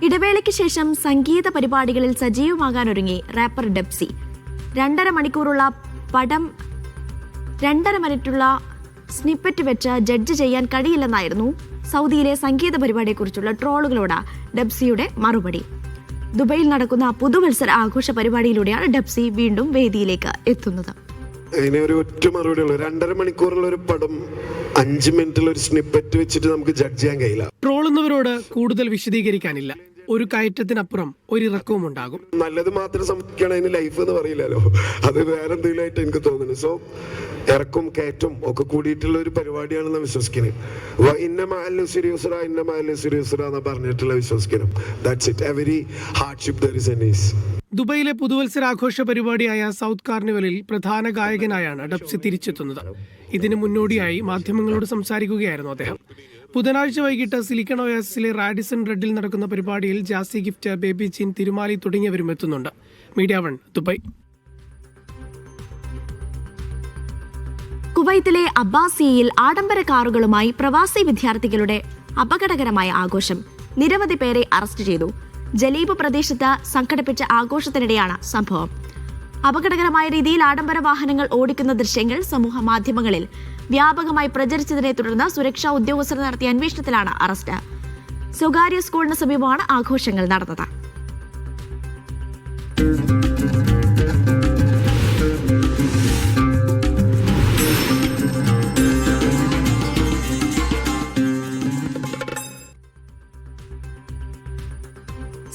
ഇടവേളയ്ക്ക് ശേഷം സംഗീത പരിപാടികളിൽ സജീവമാകാനൊരുങ്ങി റാപ്പർ ഡെബ്സി. 2.5 മണിക്കൂറുള്ള പടം 2.5 മിനിറ്റുള്ള സ്നിപ്പറ്റ് വെച്ച് ജഡ്ജ് ചെയ്യാൻ കഴിയില്ലെന്നായിരുന്നു സൗദിയിലെ സംഗീത പരിപാടിയെക്കുറിച്ചുള്ള ട്രോളുകളോട് ഡെബ്സിയുടെ മറുപടി. ദുബൈയിൽ നടക്കുന്ന പുതുവത്സര ആഘോഷ പരിപാടിയിലൂടെയാണ് ഡെബ്സി വീണ്ടും വേദിയിലേക്ക് എത്തുന്നത്. അതിനെ ഒരു ഒറ്റ മറുപടിയുള്ളൂ. 2.5 മണിക്കൂറുള്ള ഒരു പടം 5 മിനിറ്റുള്ള ഒരു സ്നിപ്പറ്റ് വെച്ചിട്ട് നമുക്ക് ജഡ്ജ് ചെയ്യാൻ കഴിയില്ല. ട്രോളുന്നവരോട് കൂടുതൽ വിശദീകരിക്കാനില്ല. ഒരു കയറ്റത്തിനപ്പുറം ഒരിറക്കവും ഉണ്ടാകും. നല്ലത് മാത്രം സംഭവിക്കണം, അതിന് ലൈഫ് എന്ന് പറയില്ലല്ലോ. അത് വേറെ എന്തെങ്കിലുമായിട്ട് എനിക്ക് തോന്നുന്നു. സോ ഇറക്കും കയറ്റും ഒക്കെ കൂടിയിട്ടുള്ള ഒരു പരിപാടിയാണെന്ന് വിശ്വസിക്കുന്നത്. ഇന്ന പറഞ്ഞിട്ടുള്ള വിശ്വസിക്കണം. That's it. Every hardship there is an ease. ദുബൈയിലെ പുതുവത്സരാഘോഷ പരിപാടിയായ സൗത്ത് കാർണിവലിൽ പ്രധാന ഗായകനായാണ് ഡെബ്സി തിരിച്ചെത്തുന്നത്. ഇതിനു മുന്നോടിയായി മാധ്യമങ്ങളോട് സംസാരിക്കുകയായിരുന്നു അദ്ദേഹം. ബുധനാഴ്ച വൈകിട്ട് സിലിക്കൺ ഒയാസിലെ റാഡിസൺ റെഡിൽ നടക്കുന്ന പരിപാടിയിൽ ജാസി ഗിഫ്റ്റ്, ബേബി ജീൻ, തിരുമാലി തുടങ്ങിയവരും എത്തുന്നുണ്ട്. Media 1, Dubai. കുവൈത്തിലെ അബ്ബാസിയയിൽ ആഡംബര കാറുകളുമായി പ്രവാസി വിദ്യാർത്ഥികളുടെ അപകടകരമായ ആഘോഷം. നിരവധി പേരെ അറസ്റ്റ് ചെയ്തു. ജലീബ് പ്രദേശത്ത് സംഘടിപ്പിച്ച ആഘോഷത്തിനിടെയാണ് സംഭവം. അപകടകരമായ രീതിയിൽ ആഡംബര വാഹനങ്ങൾ ഓടിക്കുന്ന ദൃശ്യങ്ങൾ സമൂഹ മാധ്യമങ്ങളിൽ വ്യാപകമായി പ്രചരിച്ചതിനെ തുടർന്ന് സുരക്ഷാ ഉദ്യോഗസ്ഥർ നടത്തിയ അന്വേഷണത്തിലാണ് അറസ്റ്റ്. സ്വകാര്യ സ്കൂളിന് സമീപമാണ് ആഘോഷങ്ങൾ നടന്നത്.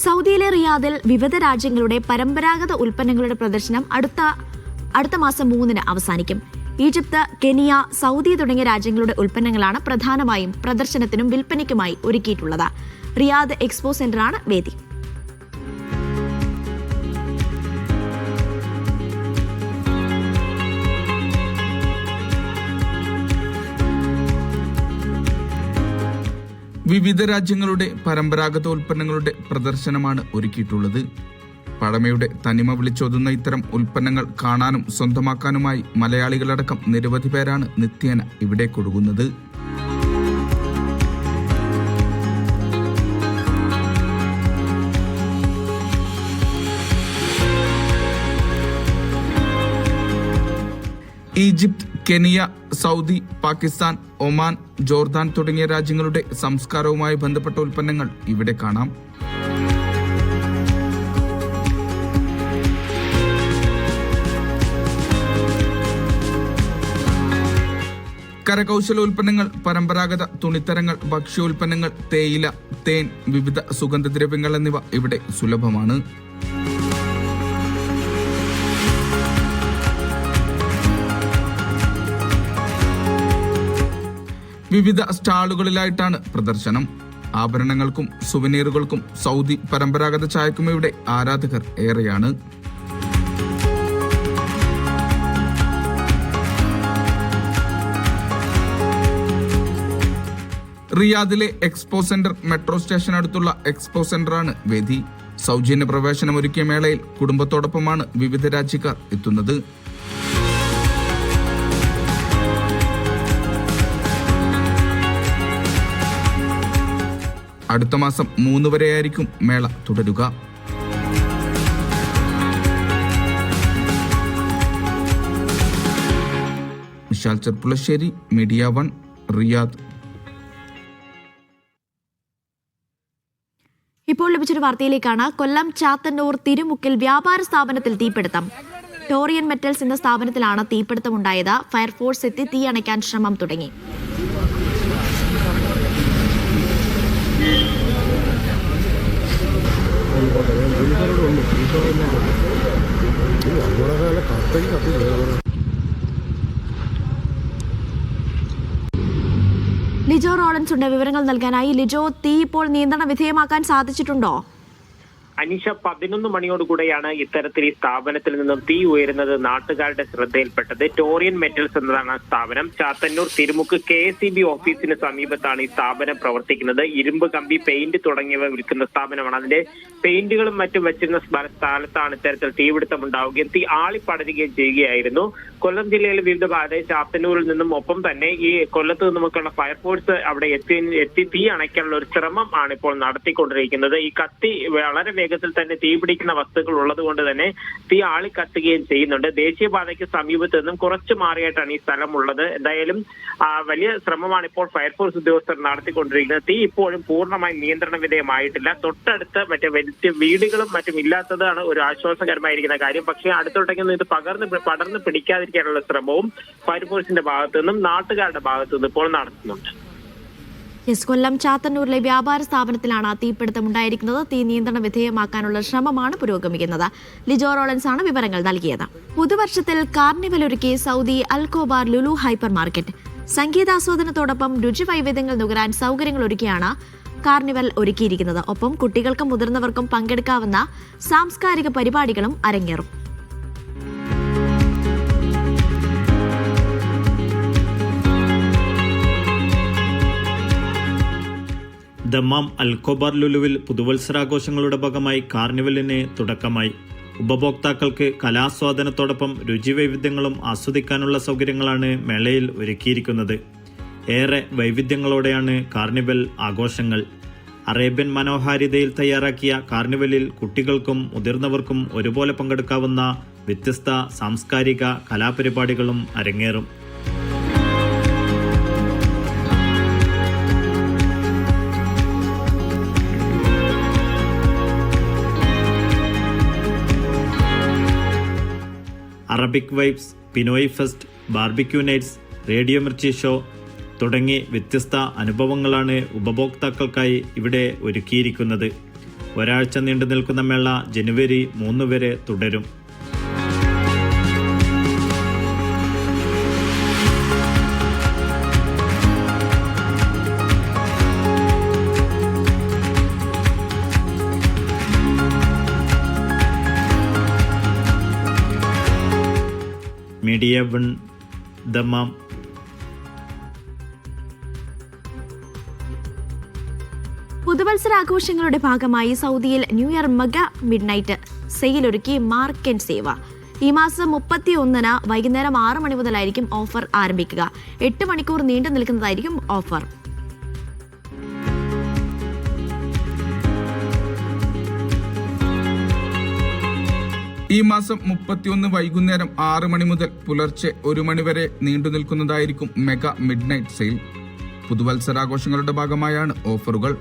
സൗദിയിലെ റിയാദിൽ വിവിധ രാജ്യങ്ങളുടെ പരമ്പരാഗത ഉൽപ്പന്നങ്ങളുടെ പ്രദർശനം അടുത്ത മാസം 3 അവസാനിക്കും. ഈജിപ്ത്, കെനിയ, സൗദി തുടങ്ങിയ രാജ്യങ്ങളുടെ ഉൽപ്പന്നങ്ങളാണ് പ്രധാനമായും പ്രദർശനത്തിനും വിൽപ്പനയ്ക്കുമായി ഒരുക്കിയിട്ടുള്ളത്. റിയാദ് എക്സ്പോ സെന്ററാണ് വേദി. വിവിധ രാജ്യങ്ങളുടെ പരമ്പരാഗത ഉൽപ്പന്നങ്ങളുടെ പ്രദർശനമാണ് ഒരുക്കിയിട്ടുള്ളത്. പഴമയുടെ തനിമ വിളിച്ചോതുന്ന ഇത്തരം ഉൽപ്പന്നങ്ങൾ കാണാനും സ്വന്തമാക്കാനുമായി മലയാളികളടക്കം നിരവധി പേരാണ് നിത്യേന ഇവിടെ കൊടുക്കുന്നത്. Egypt, Kenya, Saudi, Pakistan, Oman, Jordan തുടങ്ങിയ രാജ്യങ്ങളുടെ സംസ്കാരവുമായി ബന്ധപ്പെട്ട ഉൽപ്പന്നങ്ങൾ ഇവിടെ കാണാം. കരകൗശല ഉൽപ്പന്നങ്ങൾ, പരമ്പരാഗത തുണിത്തരങ്ങൾ, ഭക്ഷ്യോൽപ്പന്നങ്ങൾ, തേയില, തേൻ, വിവിധ സുഗന്ധദ്രവ്യങ്ങൾ എന്നിവ ഇവിടെ സുലഭമാണ്. വിവിധ സ്റ്റാളുകളിലായിട്ടാണ് പ്രദർശനം. ആഭരണങ്ങൾക്കും സുവനീറുകൾക്കും സൗദി പരമ്പരാഗത ചായക്കും ഇവിടെ ആരാധകർ ഏറെയാണ്. റിയാദിലെ എക്സ്പോ സെന്റർ മെട്രോ സ്റ്റേഷൻ അടുത്തുള്ള എക്സ്പോ സെന്ററാണ് വേദി. സൗജന്യ പ്രവേശനമൊരുക്കിയ മേളയിൽ കുടുംബത്തോടൊപ്പമാണ് വിവിധ രാജ്യക്കാർ എത്തുന്നത്. അടുത്ത മാസം 3 വരെയായിരിക്കും മേള തുടരുക. Vishal Cherpulassery, media 1, Riyadh. ഇപ്പോൾ ലഭിച്ചൊരു വാർത്തയിലേക്കാണ്. കൊല്ലം ചാത്തന്നൂർ തിരുമുക്കിൽ വ്യാപാര സ്ഥാപനത്തിൽ തീപിടുത്തം. ടോറിയൻ മെറ്റൽസ് എന്ന സ്ഥാപനത്തിലാണ് തീപിടുത്തമുണ്ടായത്. ഫയർഫോഴ്സ് എത്തി തീ അണയ്ക്കാൻ ശ്രമം തുടങ്ങി. ലിജോ റോളൻസ് ഉണ്ട് വിവരങ്ങൾ നൽകാനായി. ലിജോ, തീ ഇപ്പോൾ നിയന്ത്രണ വിധേയമാക്കാൻ സാധിച്ചിട്ടുണ്ടോ? അനീഷ, 11 മണിയോടുകൂടെയാണ് ഇത്തരത്തിൽ ഈ സ്ഥാപനത്തിൽ നിന്നും തീ ഉയരുന്നത് നാട്ടുകാരുടെ ശ്രദ്ധയിൽപ്പെട്ടത്. ടോറിയൻ മെറ്റൽസ് എന്നതാണ് സ്ഥാപനം. ചാത്തന്നൂർ തിരുമുക്ക് KSEB ഓഫീസിന് സമീപത്താണ് ഈ സ്ഥാപനം പ്രവർത്തിക്കുന്നത്. ഇരുമ്പ് കമ്പി, പെയിന്റ് തുടങ്ങിയവ വിൽക്കുന്ന സ്ഥാപനമാണ്. അതിന്റെ പെയിന്റുകളും മറ്റും വെച്ചിരുന്ന സ്ഥലത്താണ് ഇത്തരത്തിൽ തീപിടുത്തം ഉണ്ടാവുകയും തീ ആളിപ്പടരുകയും ചെയ്യുകയായിരുന്നു. കൊല്ലം ജില്ലയിലെ വിവിധ ഭാഗത്ത് ചാത്തന്നൂരിൽ നിന്നും ഒപ്പം തന്നെ ഈ കൊല്ലത്ത് നിന്നുമൊക്കെയുള്ള ഫയർഫോഴ്സ് അവിടെ എത്തി തീ അണയ്ക്കാനുള്ള ഒരു ശ്രമം ആണ് ഇപ്പോൾ നടത്തിക്കൊണ്ടിരിക്കുന്നത്. ഈ കത്തി വളരെ വേഗത്തിൽ തന്നെ തീപിടിക്കുന്ന വസ്തുക്കൾ ഉള്ളത് കൊണ്ട് തന്നെ തീ ആളിക്കത്തുകയും ചെയ്യുന്നുണ്ട്. ദേശീയപാതയ്ക്ക് സമീപത്ത് നിന്നും കുറച്ച് മാറിയായിട്ടാണ് ഈ സ്ഥലം ഉള്ളത്. എന്തായാലും വലിയ ശ്രമമാണ് ഇപ്പോൾ ഫയർഫോഴ്സ് ഉദ്യോഗസ്ഥർ നടത്തിക്കൊണ്ടിരിക്കുന്നത്. തീ ഇപ്പോഴും പൂർണ്ണമായി നിയന്ത്രണ വിധേയമായിട്ടില്ല. തൊട്ടടുത്ത് മറ്റേ വലിയ വീടുകളും മറ്റും ഇല്ലാത്തതാണ് ഒരു ആശ്വാസകരമായിരിക്കുന്ന കാര്യം. പക്ഷേ അടുത്തോട്ടേക്കൊന്നും ഇത് പടർന്ന് പിടിക്കാതിരിക്കാനുള്ള ശ്രമവും ഫയർഫോഴ്സിന്റെ ഭാഗത്തു നിന്നും നാട്ടുകാരുടെ ഭാഗത്തു നിന്നും ഇപ്പോൾ നടത്തുന്നുണ്ട്. കൊല്ലം ചാത്തന്നൂരിലെ വ്യാപാര സ്ഥാപനത്തിലാണ് തീപിടുത്തം ഉണ്ടായിരിക്കുന്നത്. തീ നിയന്ത്രണ വിധേയമാക്കാനുള്ള ശ്രമമാണ് പുരോഗമിക്കുന്നത്. ലിജോ റോളൻസ് ആണ് വിവരങ്ങൾ നൽകിയത്. പുതുവർഷത്തിൽ കാർണിവൽ ഒരുക്കി Saudi Al Khobar Lulu hypermarket. സംഗീതാസ്വാദനത്തോടൊപ്പം രുചി വൈവിധ്യങ്ങൾ നുകരാൻ സൗകര്യങ്ങൾ ഒരുക്കിയാണ് കാർണിവൽ ഒരുക്കിയിരിക്കുന്നത്. ഒപ്പം കുട്ടികൾക്കും മുതിർന്നവർക്കും പങ്കെടുക്കാവുന്ന സാംസ്കാരിക പരിപാടികളും അരങ്ങേറും. ദമ്മാം അൽഖോബാർ ലുലുവിൽ പുതുവത്സരാഘോഷങ്ങളുടെ ഭാഗമായി കാർണിവലിന് തുടക്കമായി. ഉപഭോക്താക്കൾക്ക് കലാസ്വാദനത്തോടൊപ്പം രുചിവൈവിധ്യങ്ങളും ആസ്വദിക്കാനുള്ള സൗകര്യങ്ങളാണ് മേളയിൽ ഒരുക്കിയിരിക്കുന്നത്. ഏറെ വൈവിധ്യങ്ങളോടെയാണ് കാർണിവൽ ആഘോഷങ്ങൾ. അറേബ്യൻ മനോഹാരിതയിൽ തയ്യാറാക്കിയ കാർണിവലിൽ കുട്ടികൾക്കും മുതിർന്നവർക്കും ഒരുപോലെ പങ്കെടുക്കാവുന്ന വ്യത്യസ്ത സാംസ്കാരിക കലാപരിപാടികളും അരങ്ങേറും. Arabic vibes, Pinoy fest, barbecue nights, radio Mirchi show തുടങ്ങി വ്യത്യസ്ത അനുഭവങ്ങളാണ് ഉപഭോക്താക്കൾക്കായി ഇവിടെ ഒരുക്കിയിരിക്കുന്നത്. ഒരാഴ്ച നീണ്ടു നിൽക്കുന്ന മേള ജനുവരി 3 വരെ തുടരും. Media 1, Dammam. പുതുവത്സരാഘോഷങ്ങളുടെ ഭാഗമായി സൗദിയിൽ new year mega midnight sale ഒരുക്കി മാർക്ക് ആൻഡ് സേവ. ഈ മാസം 31-ന് വൈകുന്നേരം 6 മണി മുതലായിരിക്കും ഓഫർ ആരംഭിക്കുക. 8 മണിക്കൂർ നീണ്ടു നിൽക്കുന്നതായിരിക്കും ഓഫർ. ഈ മാസം 31 വൈകുന്നേരം 6 മണി മുതൽ പുലർച്ചെ 1 മണി വരെ നീണ്ടു നിൽക്കുന്നതായിരിക്കും മെഗാ മിഡ് നൈറ്റ് സെയിൽ. പുതുവത്സരാഘോഷങ്ങളുടെ ഭാഗമായാണ് ഓഫറുകൾ.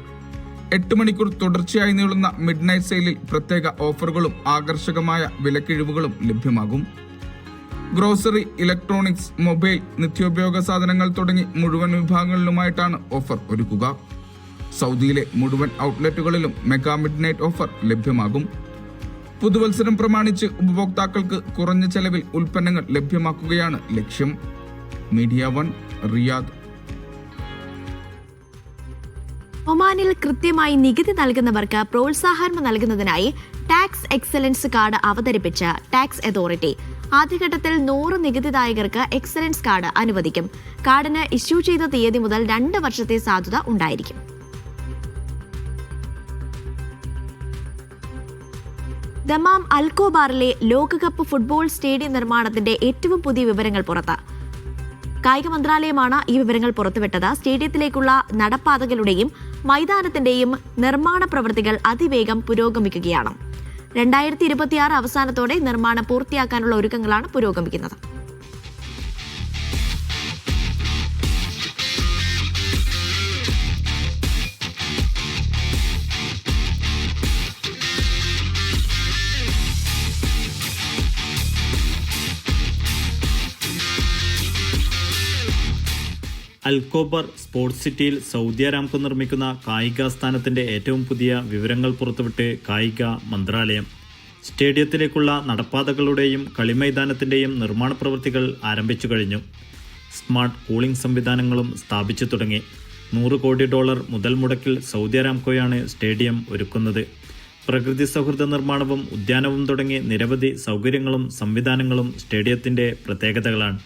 8 മണിക്കൂർ തുടർച്ചയായി നീളുന്ന മിഡ് നൈറ്റ് സെയിലിൽ പ്രത്യേക ഓഫറുകളും ആകർഷകമായ വിലക്കിഴിവുകളും ലഭ്യമാകും. ഗ്രോസറി, ഇലക്ട്രോണിക്സ്, മൊബൈൽ, നിത്യോപയോഗ സാധനങ്ങൾ തുടങ്ങി മുഴുവൻ വിഭാഗങ്ങളിലുമായിട്ടാണ് ഓഫർ ഒരുക്കുക. സൗദിയിലെ മുഴുവൻ ഔട്ട്ലെറ്റുകളിലും മെഗാ മിഡ് നൈറ്റ് ഓഫർ ലഭ്യമാകും. പുതുവത്സരം പ്രമാണിച്ച് ഉപഭോക്താക്കൾക്ക് കുറഞ്ഞ ചെലവിൽ ഉൽപ്പന്നങ്ങൾ ലഭ്യമാക്കുകയാണ് ലക്ഷ്യം. Media 1 Riyadh. ഒമാനിൽ കൃത്യമായി നികുതി നൽകുന്നവർക്ക് പ്രോത്സാഹനം നൽകുന്നതിനായി ടാക്സ് എക്സലൻസ് കാർഡ് അവതരിപ്പിച്ച ടാക്സ് അതോറിറ്റി. ആദ്യഘട്ടത്തിൽ 100 നികുതിദായകർക്ക് എക്സലൻസ് കാർഡ് അനുവദിക്കും. കാർഡിന് ഇഷ്യൂ ചെയ്ത തീയതി മുതൽ 2 വർഷത്തെ സാധുത ഉണ്ടായിരിക്കും. ദമാം അൽക്കോബാറിലെ ലോകകപ്പ് ഫുട്ബോൾ സ്റ്റേഡിയം നിർമ്മാണത്തിന്റെ ഏറ്റവും പുതിയ വിവരങ്ങൾ പുറത്ത്. കായിക മന്ത്രാലയമാണ് ഈ വിവരങ്ങൾ പുറത്തുവിട്ടത്. സ്റ്റേഡിയത്തിലേക്കുള്ള നടപ്പാതകളുടെയും മൈതാനത്തിന്റെയും നിർമ്മാണ പ്രവൃത്തികൾ അതിവേഗം പുരോഗമിക്കുകയാണ്. 2026 അവസാനത്തോടെ നിർമ്മാണം പൂർത്തിയാക്കാനുള്ള ഒരുക്കങ്ങളാണ് പുരോഗമിക്കുന്നത്. അൽക്കോബർ സ്പോർട്സ് സിറ്റിയിൽ സൗദി അരാംകോ നിർമ്മിക്കുന്ന കായികാസ്ഥാനത്തിൻ്റെ ഏറ്റവും പുതിയ വിവരങ്ങൾ പുറത്തുവിട്ട് കായിക മന്ത്രാലയം. സ്റ്റേഡിയത്തിലേക്കുള്ള നടപ്പാതകളുടെയും കളിമൈതാനത്തിൻ്റെയും നിർമ്മാണ പ്രവൃത്തികൾ ആരംഭിച്ചു കഴിഞ്ഞു. സ്മാർട്ട് കൂളിംഗ് സംവിധാനങ്ങളും സ്ഥാപിച്ചു തുടങ്ങി. $100 കോടി മുതൽ മുടക്കിൽ സൗദി അരാംകോയാണ് സ്റ്റേഡിയം ഒരുക്കുന്നത്. പ്രകൃതി സൗഹൃദ നിർമ്മാണവും ഉദ്യാനവും തുടങ്ങി നിരവധി സൗകര്യങ്ങളും സംവിധാനങ്ങളും സ്റ്റേഡിയത്തിൻ്റെ പ്രത്യേകതകളാണ്.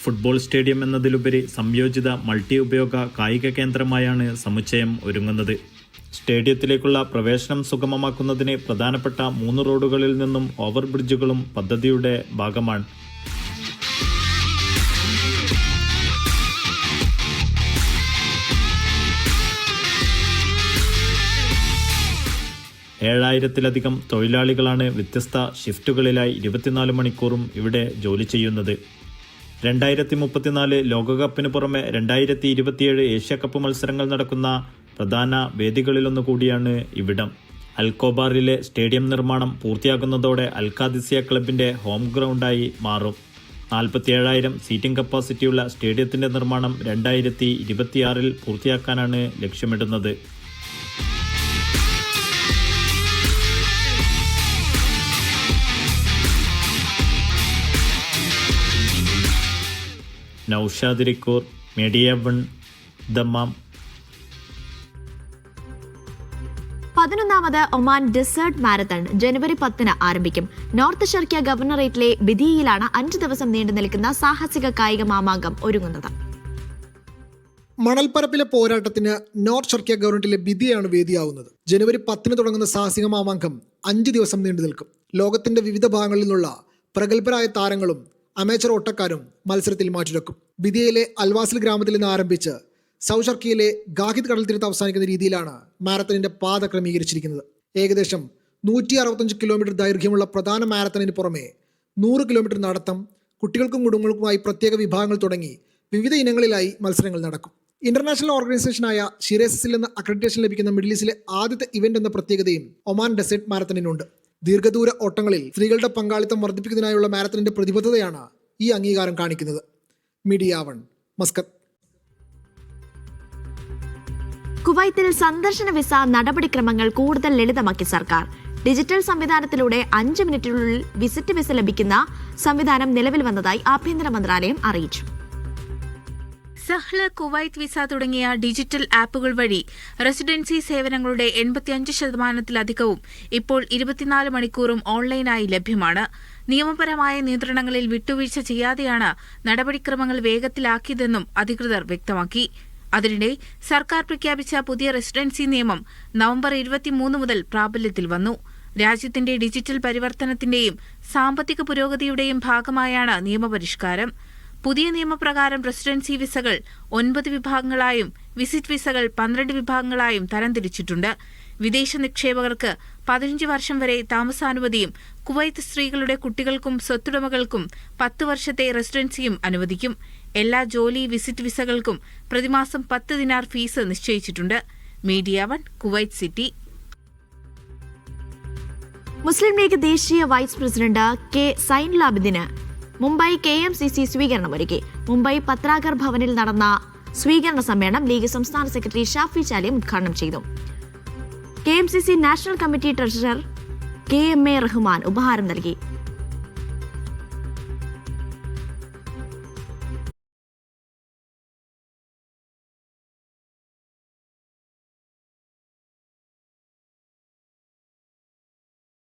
ഫുട്ബോൾ സ്റ്റേഡിയം എന്നതിലുപരി സംയോജിത മൾട്ടി ഉപയോഗ കായിക കേന്ദ്രമായാണ് സമുച്ചയം ഒരുങ്ങുന്നത്. സ്റ്റേഡിയത്തിലേക്കുള്ള പ്രവേശനം സുഗമമാക്കുന്നതിന് പ്രധാനപ്പെട്ട 3 റോഡുകളിൽ നിന്നും ഓവർ ബ്രിഡ്ജുകളും പദ്ധതിയുടെ ഭാഗമാണ്. ഏഴായിരത്തിലധികം തൊഴിലാളികളാണ് വ്യത്യസ്ത ഷിഫ്റ്റുകളിലായി 24 മണിക്കൂറും ഇവിടെ ജോലി ചെയ്യുന്നത്. 2034 ലോകകപ്പിന് പുറമെ 2027 ഏഷ്യാകപ്പ് മത്സരങ്ങൾ നടക്കുന്ന പ്രധാന വേദികളിലൊന്നു കൂടിയാണ് ഇവിടം. അൽക്കോബാറിലെ സ്റ്റേഡിയം നിർമ്മാണം പൂർത്തിയാകുന്നതോടെ അൽഖാദിസിയ ക്ലബിൻ്റെ ഹോം ഗ്രൗണ്ടായി മാറും. 47,000 സീറ്റിംഗ് കപ്പാസിറ്റിയുള്ള സ്റ്റേഡിയത്തിൻ്റെ നിർമ്മാണം 2026 പൂർത്തിയാക്കാനാണ് ലക്ഷ്യമിടുന്നത്. Noushad Rikkur, media 1, Dammam. 11ാമത് ഒമാൻ ഡെസേർട്ട് മാരത്തൺ ജനുവരി 10 ആരംഭിക്കും. നോർത്ത് ഷർക്കിയ ഗവർണറേറ്റിലെ ബിദിയയിലാണ് 5 ദിവസം നീണ്ടു നിൽക്കുന്ന സാഹസിക കായിക മാമാങ്കം ഒരുങ്ങുന്നത്. മണൽപ്പരപ്പിലെ പോരാട്ടത്തിന് നോർത്ത് ഷർക്കിയ ഗവർണറേറ്റിലെ ബിദിയയാണ് വേദിയാവുന്നത്. ജനുവരി 10 തുടങ്ങുന്ന സാഹസിക മാമാങ്കം 5 ദിവസം നീണ്ടു നിൽക്കും. ലോകത്തിന്റെ വിവിധ ഭാഗങ്ങളിൽ നിന്നുള്ള പ്രഗത്ഭരായ താരങ്ങളും അമേച്ചർ ഓട്ടക്കാരും മത്സരത്തിൽ മാറ്റുരക്കും. ബിദിയയിലെ അൽവാസിൽ ഗ്രാമത്തിൽ നിന്ന് ആരംഭിച്ച് സൗത്ത് ഷർക്കിയയിലെ ഗാഹിദ് കടൽ തീരത്ത് അവസാനിക്കുന്ന രീതിയിലാണ് മാരത്തണിന്റെ പാത ക്രമീകരിച്ചിരിക്കുന്നത്. ഏകദേശം 165 കിലോമീറ്റർ ദൈർഘ്യമുള്ള പ്രധാന മാരത്തണിന് പുറമെ 100 കിലോമീറ്റർ നടത്തം, കുട്ടികൾക്കും കുടുംബങ്ങൾക്കുമായി പ്രത്യേക വിഭാഗങ്ങൾ തുടങ്ങി വിവിധ ഇനങ്ങളിലായി മത്സരങ്ങൾ നടക്കും. ഇന്റർനാഷണൽ ഓർഗനൈസേഷനായ ഷിറേസിൽ നിന്ന് അക്രഡിറ്റേഷൻ ലഭിക്കുന്ന മിഡിൽ ഈസ്റ്റിലെ ആദ്യത്തെ ഇവന്റ് എന്ന പ്രത്യേകതയും ഒമാൻ ഡെസേർട്ട് മാരത്തണിനുണ്ട്. ദീർഘദൂര ഓട്ടങ്ങളിൽ സ്ത്രീകളുടെ പങ്കാളിത്തം വർദ്ധിപ്പിക്കുന്നതിനായുള്ള മാരത്തണിന്റെ പ്രതിബദ്ധതയാണ് ഈ അംഗീകാരം കാണിക്കുന്നത്. Media 1, Muscat. കുവൈത്തിൽ സന്ദർശന വിസ നടപടിക്രമങ്ങൾ കൂടുതൽ ലളിതമാക്കി സർക്കാർ. ഡിജിറ്റൽ സംവിധാനത്തിലൂടെ 5 മിനിറ്റിനുള്ളിൽ വിസിറ്റ് വിസ ലഭിക്കുന്ന സംവിധാനം നിലവിൽ വന്നതായി ആഭ്യന്തര മന്ത്രാലയം അറിയിച്ചു. സഹ്ല, കുവൈത്ത് വിസ തുടങ്ങിയ ഡിജിറ്റൽ ആപ്പുകൾ വഴി റെസിഡൻസി സേവനങ്ങളുടെ 85%-ലധികവും ഇപ്പോൾ 24 മണിക്കൂറും ഓൺലൈനായി ലഭ്യമാണ്. നിയമപരമായ നിയന്ത്രണങ്ങളിൽ വിട്ടുവീഴ്ച ചെയ്യാതെയാണ് നടപടിക്രമങ്ങൾ വേഗത്തിലാക്കിയതെന്നും അധികൃതർ വ്യക്തമാക്കി. അതിനിടെ സർക്കാർ പ്രഖ്യാപിച്ച പുതിയ റെസിഡൻസി നിയമം നവംബർ 23 മുതൽ പ്രാബല്യത്തിൽ വന്നു. രാജ്യത്തിന്റെ ഡിജിറ്റൽ പരിവർത്തനത്തിന്റെയും സാമ്പത്തിക പുരോഗതിയുടെയും ഭാഗമായാണ് നിയമപരിഷ്കാരം. പുതിയ നിയമപ്രകാരം റെസിഡൻസി വിസകൾ 9 വിഭാഗങ്ങളായും വിസിറ്റ് വിസകൾ 12 വിഭാഗങ്ങളായും തരംതിരിച്ചിട്ടുണ്ട്. വിദേശ നിക്ഷേപകർക്ക് 15 വർഷം വരെ താമസാനുമതിയും കുവൈത്ത് സ്ത്രീകളുടെ കുട്ടികൾക്കും സ്വത്തുടമകൾക്കും 10 വർഷത്തെ റെസിഡൻസിയും അനുവദിക്കും. എല്ലാ ജോലി വിസിറ്റ് വിസകൾക്കും പ്രതിമാസം 10 ദിനാർ ഫീസ് നിശ്ചയിച്ചിട്ടുണ്ട്. Media 1 Kuwait city. Muslim League ദേശീയ വൈസ് പ്രസിഡന്റ് കെ സൈൻലാബിദിന് മുംബൈ KMCC സ്വീകരണമൊരുക്കി. മുംബൈ പത്രാഗർ ഭവനിൽ നടന്ന സ്വീകരണ സമ്മേളനം ലീഗ് സംസ്ഥാന സെക്രട്ടറി ഷാഫി ചാലിയം ഉദ്ഘാടനം ചെയ്തു. KMCC national committee treasurer KMA Rahman ഉപഹാരം നൽകി.